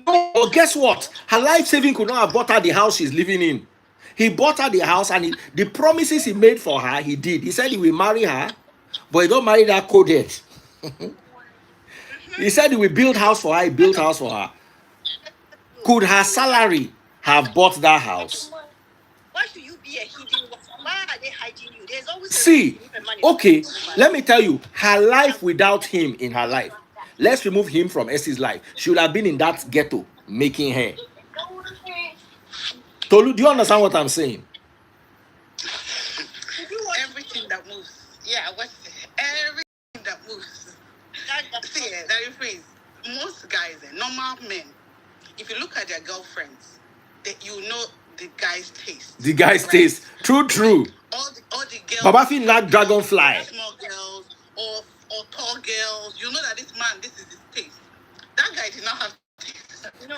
But guess what? Her life saving could not have bought her the house she's living in. He bought her the house, and the promises he made for her, he did. He said he will marry her, but he don't marry that coded. He said he will build house for her. He built house for her. Could her salary have bought that house? Why should you be a hidden? Why are they hiding you? There's always See, okay, let me tell you, her life without him in her life. Let's remove him from Essie's life. She would have been in that ghetto making hair. Tolu, do you understand what I'm saying? Everything that moves. Yeah, everything that moves. See, that rephrase. Most guys, normal men, if you look at their girlfriends, you know the guy's taste. The guy's taste. True. All the girls. Baba feel like dragonfly. Small girls or tall girls. You know that this man, this is his taste. That guy did not have taste. No.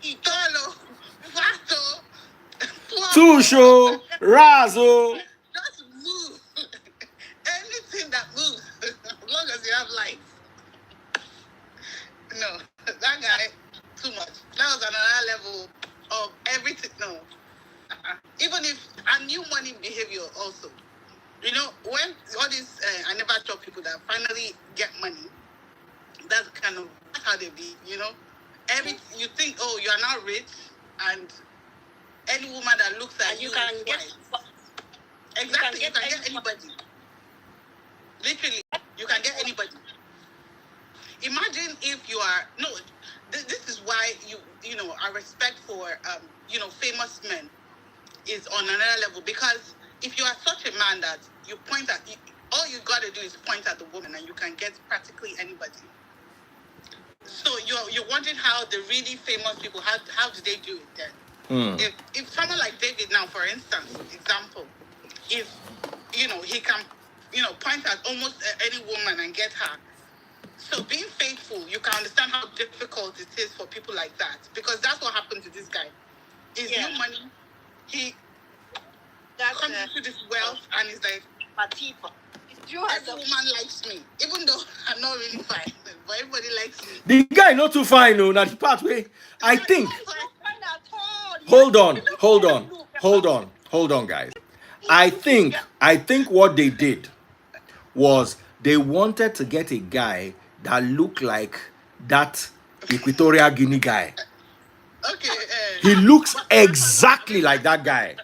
Itolo, Vato, Tusho, Razo. Just move. Anything that moves, as long as you have life. No, that guy, too baby. You know, you think, oh, you are now rich, and any woman that looks at you can get exactly, you can get anybody. Literally, you can get anybody. Imagine if you are this is why our respect for famous men is on another level, because if you are such a man that you point at all you got to do is point at the woman and you can get practically anybody. So you're wondering how the really famous people, how do they do it then? If someone like David now, for instance, example, if he can point at almost any woman and get her. So being faithful, you can understand how difficult it is for people like that, because that's what happened to this guy. He's no money. He comes into this wealth and he's like, every woman likes me, even though I'm not really fine, but everybody likes me. The guy not too fine, no. Not the part way. I think. Hold on, guys. I think what they did was they wanted to get a guy that looked like that Equatorial Guinea guy. Okay. He looks exactly like that guy.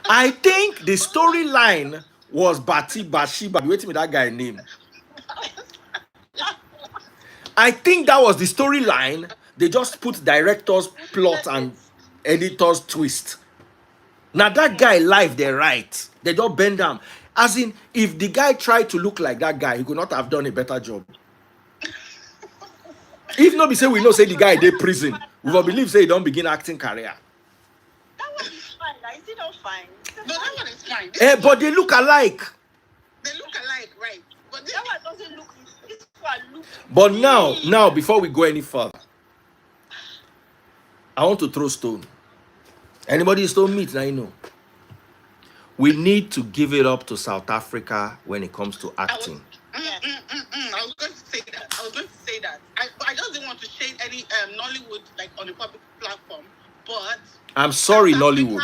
I think the storyline was Bathsheba. Wait me, that guy name. I think that was the storyline. They just put director's plot and editor's twist. Now that guy life they right. They don't bend down. As in, if the guy tried to look like that guy, he could not have done a better job. If not be say we know say the guy did prison, we will believe say he don't begin acting career. That one is fine. Is it not fine? No, that one is fine. But they look alike. They look alike, right? But that one doesn't look. This one looks. But now, before we go any further, I want to throw stone. Anybody stone meat now, you know. We need to give it up to South Africa when it comes to acting. I was going to say that. I just didn't want to shade any Nollywood like on a public platform, but I'm sorry, Nollywood.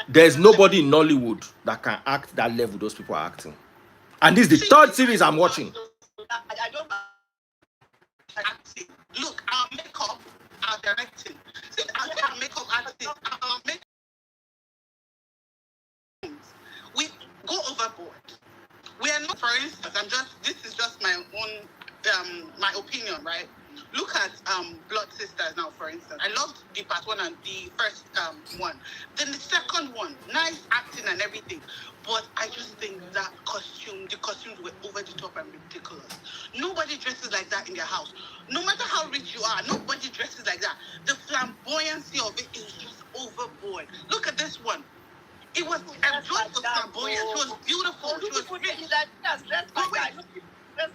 There's nobody in Nollywood that can act that level those people are acting. And this is the third series I'm watching. I don't acting. Look, our makeup, our directing. See, our makeup acting, our makeup. We go overboard. We are not, for instance, this is just my own, my opinion, right? Look at Blood Sisters now, for instance. I loved the part one and the first one. Then the second one, nice acting and everything. But I just think that the costumes were over the top and ridiculous. Nobody dresses like that in their house. No matter how rich you are, nobody dresses like that. The flamboyancy of it is just overboard. Look at this one. It was Joyce was flamboyant. She was beautiful. She was rich.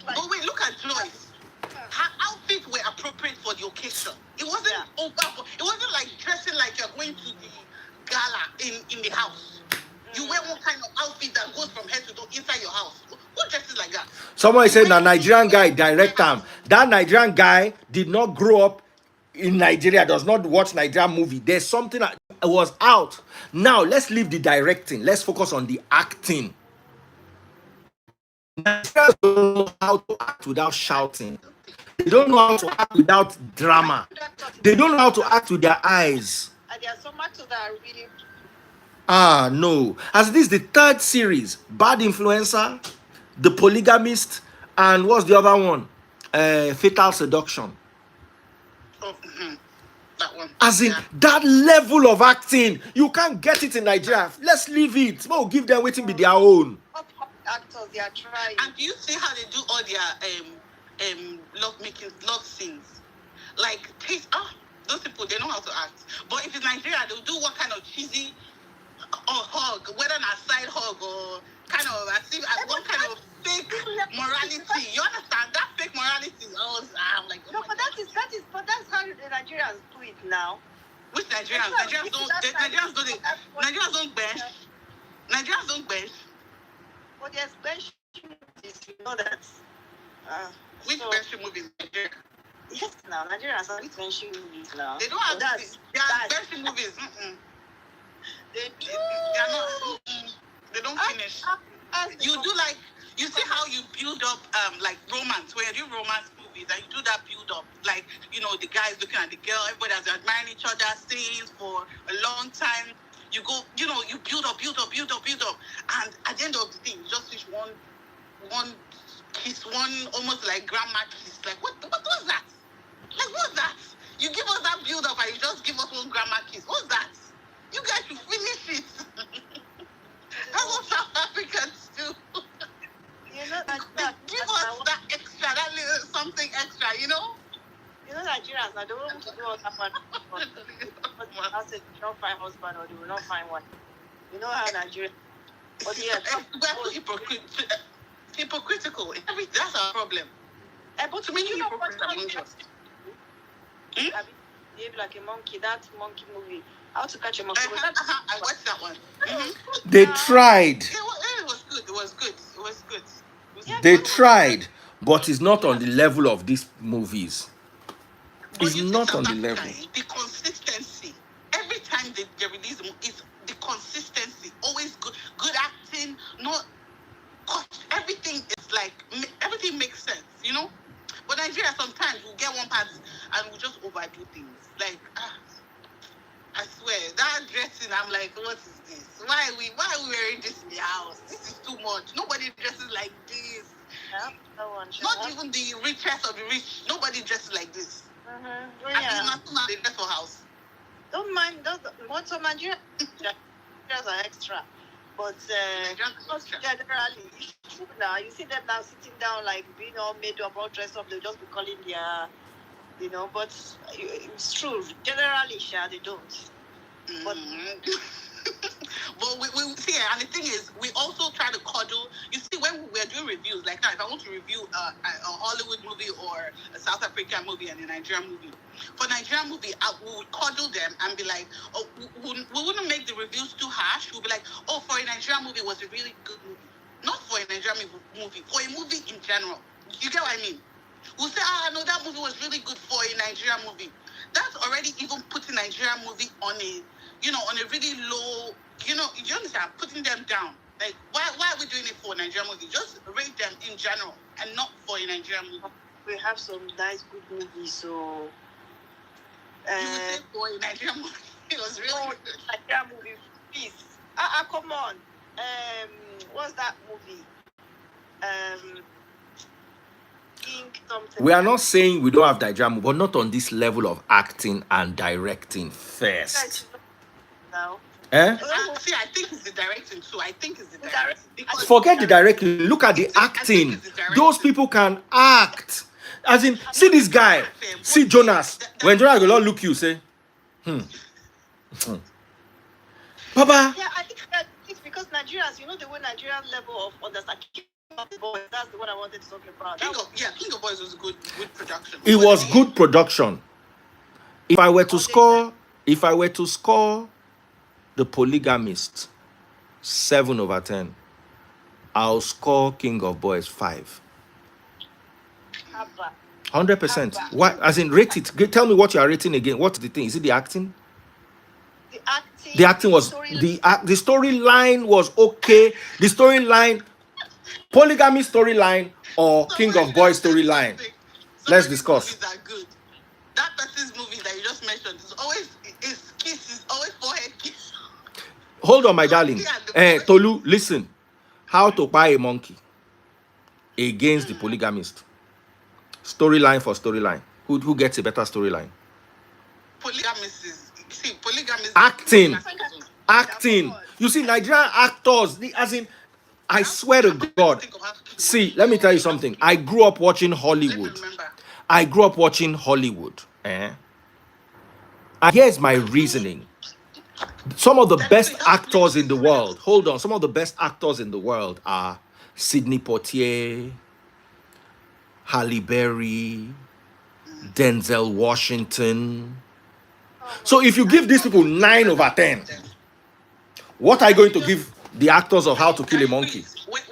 But wait, look at Joyce. Her outfits were appropriate for the occasion. It wasn't over. It wasn't like dressing like you're going to the gala in the house. You wear one kind of outfit that goes from head to toe inside your house. Who dresses like that? Somebody said, "Na Nigerian guy direct him." That Nigerian guy did not grow up in Nigeria. Does not watch Nigerian movie. There's something that was out. Now let's leave the directing. Let's focus on the acting. Nigerians don't know how to act without shouting. They don't know how to act without drama. They don't know how to act with their eyes. And there are so much that are really. No. As this is the third series, Bad Influencer, The Polygamist, and what's the other one? Fatal Seduction. Oh, that one. As in that level of acting, you can't get it in Nigeria. Let's leave it. We'll give them waiting be their own. Actors, they are trying. And do you see how they do all their love scenes? Like those people, they know how to act. But if it's Nigeria, they'll do what kind of cheesy or hug, whether an side hug or kind of one kind of fake morality. You understand that fake morality? I'm like, oh no, but that's how the Nigerians do it now. Which Nigerians? Nigerians don't bench. Nigerians don't bench. But there's bench movies, you know that. Which bench movies in Nigeria? Yes, now Nigerians are bench movies now. They don't have bench movies. They are not. They don't finish. You You see how you build up like romance, when you do romance movies and you do that build up, like, you know, the guy is looking at the girl, everybody has admiring each other, scenes for a long time. You go, you know, you build up, and at the end of the thing, you just reach one kiss, one almost like grandma kiss. Like, what was that? Like, what's that? You give us that build up and you just give us one grandma kiss. What's that? You guys should finish it. That's what South Africans do. You know, Give us that extra, that little something extra, you know? You know, Nigerians, I don't want to do all that one. I said, they don't find husband or they will not find one. You know how Nigerians. But yeah, we're hypocritical. That's our problem. But Too many you know hypocrites what? among us. Behave like a monkey. That monkey movie. How to Catch a Monkey. I watched that one. They tried. It was good. It was good. They tried, but it's not on the level of these movies. It's not on the level. The consistency. Every time they release them, it's the consistency. Always good acting. Not everything is like everything makes sense, you know. But Nigeria sometimes we'll get one part and we'll just overdo things. Like I swear that dressing, I'm like, what is this? Why are we wearing this in the house? This is too much. Nobody dresses like this. Yeah, no one. Not even the richest of the rich. Nobody dresses like this. Yeah. They dress for house. Don't mind those. What's on Nigeria? Nigerians are extra. But generally, it's true now. You see them now sitting down, like being all made up, all dressed up. They'll just be calling their, you know. But it's true. Generally, they don't. But but we see, and the thing is, we also try to coddle. You see, when we're doing reviews, like now, if I want to review a Hollywood movie or a South African movie and a Nigerian movie, for Nigerian movie, we would coddle them and be like, oh, we wouldn't make the reviews too harsh. We'll be like, oh, for a Nigerian movie, it was a really good movie. Not for a Nigerian movie, for a movie in general. You get what I mean? We'll say, no, that movie was really good for a Nigerian movie. That's already even putting Nigerian movie on a, you know, on a really low, you know, you understand, putting them down. Like, why are we doing it for a Nigerian movie? Just rate them in general and not for a Nigerian movie. We have some nice, good movies, so... you would say for a Nigerian movie, it was really good. Nigerian movie, please. Come on. What's that movie? We are not saying we don't have Nigerian, but not on this level of acting and directing first. No. See, I think it's the directing too. I think it's the directing. Forget the directing. Look at the acting. Those people can act. As in, see this guy. See Jonas. When Jonas will not look you, say, Papa. Yeah, I think that it's because Nigerians, you know the way Nigerian level of understanding. Boys, that's the one I wanted to talk about. King of Boys was good production. It was good production. If I were to score the Polygamist 7/10, I'll score King of Boys 5. 100%. Why? As in, rate it. Tell me what you are rating again. What's the thing? Is it the acting? The acting was the storyline was okay. The storyline, Polygamy storyline or King of Boys storyline. Let's discuss. Movies are good. That person's movie that you just mentioned is always always forehead kiss. Hold on, my darling. Tolu, listen. How to buy a monkey against the Polygamist. Storyline for storyline. Who gets a better storyline? Polygamist. Acting. You see, Nigerian actors, as in, I swear to God. See, let me tell you something. I grew up watching Hollywood. And here's my reasoning. Some of the best actors in the world. Hold on. Some of the best actors in the world are Sidney Poitier, Halle Berry, Denzel Washington. So if you give these people 9/10, what are you going to give the actors of How to Kill a Monkey? Wait.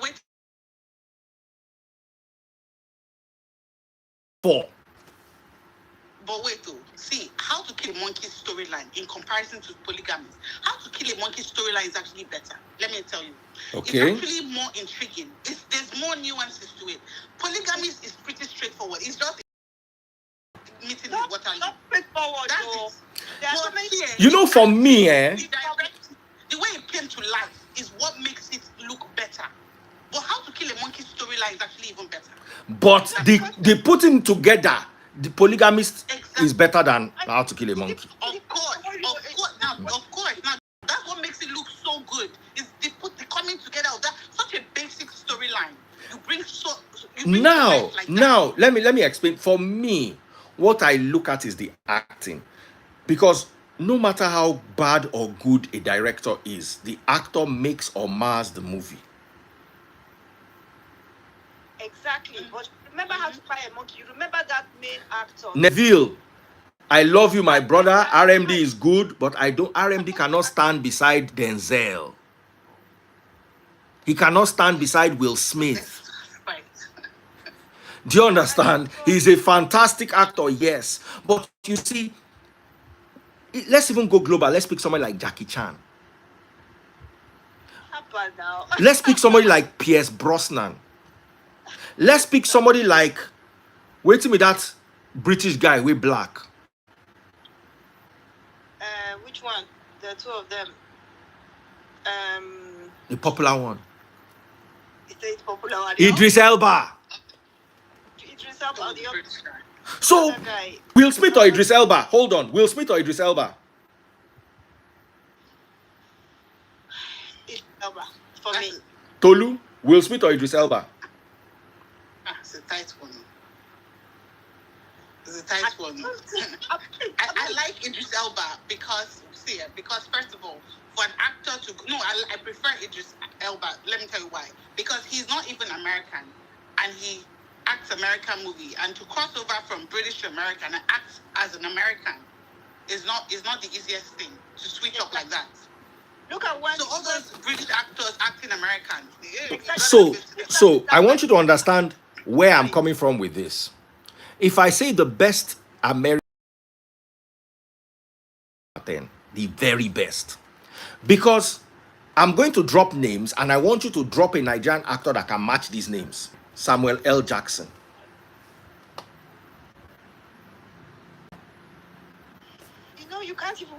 4. But wait, though. See, How to Kill a Monkey storyline in comparison to Polygamy. How to Kill a Monkey storyline is actually better. Let me tell you. Okay. It's actually more intriguing. There's more nuances to it. Polygamist is pretty straightforward. It's just meeting Not, his water leak. not straightforward, That's though. it. There are so But many. yeah, You know, for me, the way it came to life is what makes it look better. But how to kill a monkey storyline is actually even better. but the putting together, the Polygamist is better than How to Kill a Monkey. Of course. Now that's what makes it look so good. Is the coming together of that such a basic storyline. You bring Now, like that. let me explain. For me, what I look at is the acting, because no matter how bad or good a director is, the actor makes or mars the movie. Exactly. But remember How to Fire a Monkey. You remember that main actor. Neville, I love you, my brother. RMD is good, but I don't. RMD cannot stand beside Denzel. He cannot stand beside Will Smith. Right. Do you understand? He's a fantastic actor, yes. But you see, let's even go global. Let's pick somebody like Jackie Chan. How about now? Let's pick somebody like Pierce Brosnan. Let's pick somebody like, wait me, that British guy with black. Which one? The two of them. The popular one. It's popular one. Idris Elba. Idris Elba. So, Will Smith or Idris Elba? Hold on. Will Smith or Idris Elba? Idris Elba, for me. Tolu, Will Smith or Idris Elba? It's a tight one. It's a tight one. I like Idris Elba because first of all, for an actor I prefer Idris Elba. Let me tell you why. Because he's not even American, and he acts American movie, and to cross over from British to American and act as an American is not the easiest thing to switch up like that. Look at one. So all those British actors acting American. So I want you to understand where I'm coming from with this. If I say the best American, the very best, because I'm going to drop names and I want you to drop a Nigerian actor that can match these names. Samuel L. Jackson. You can't even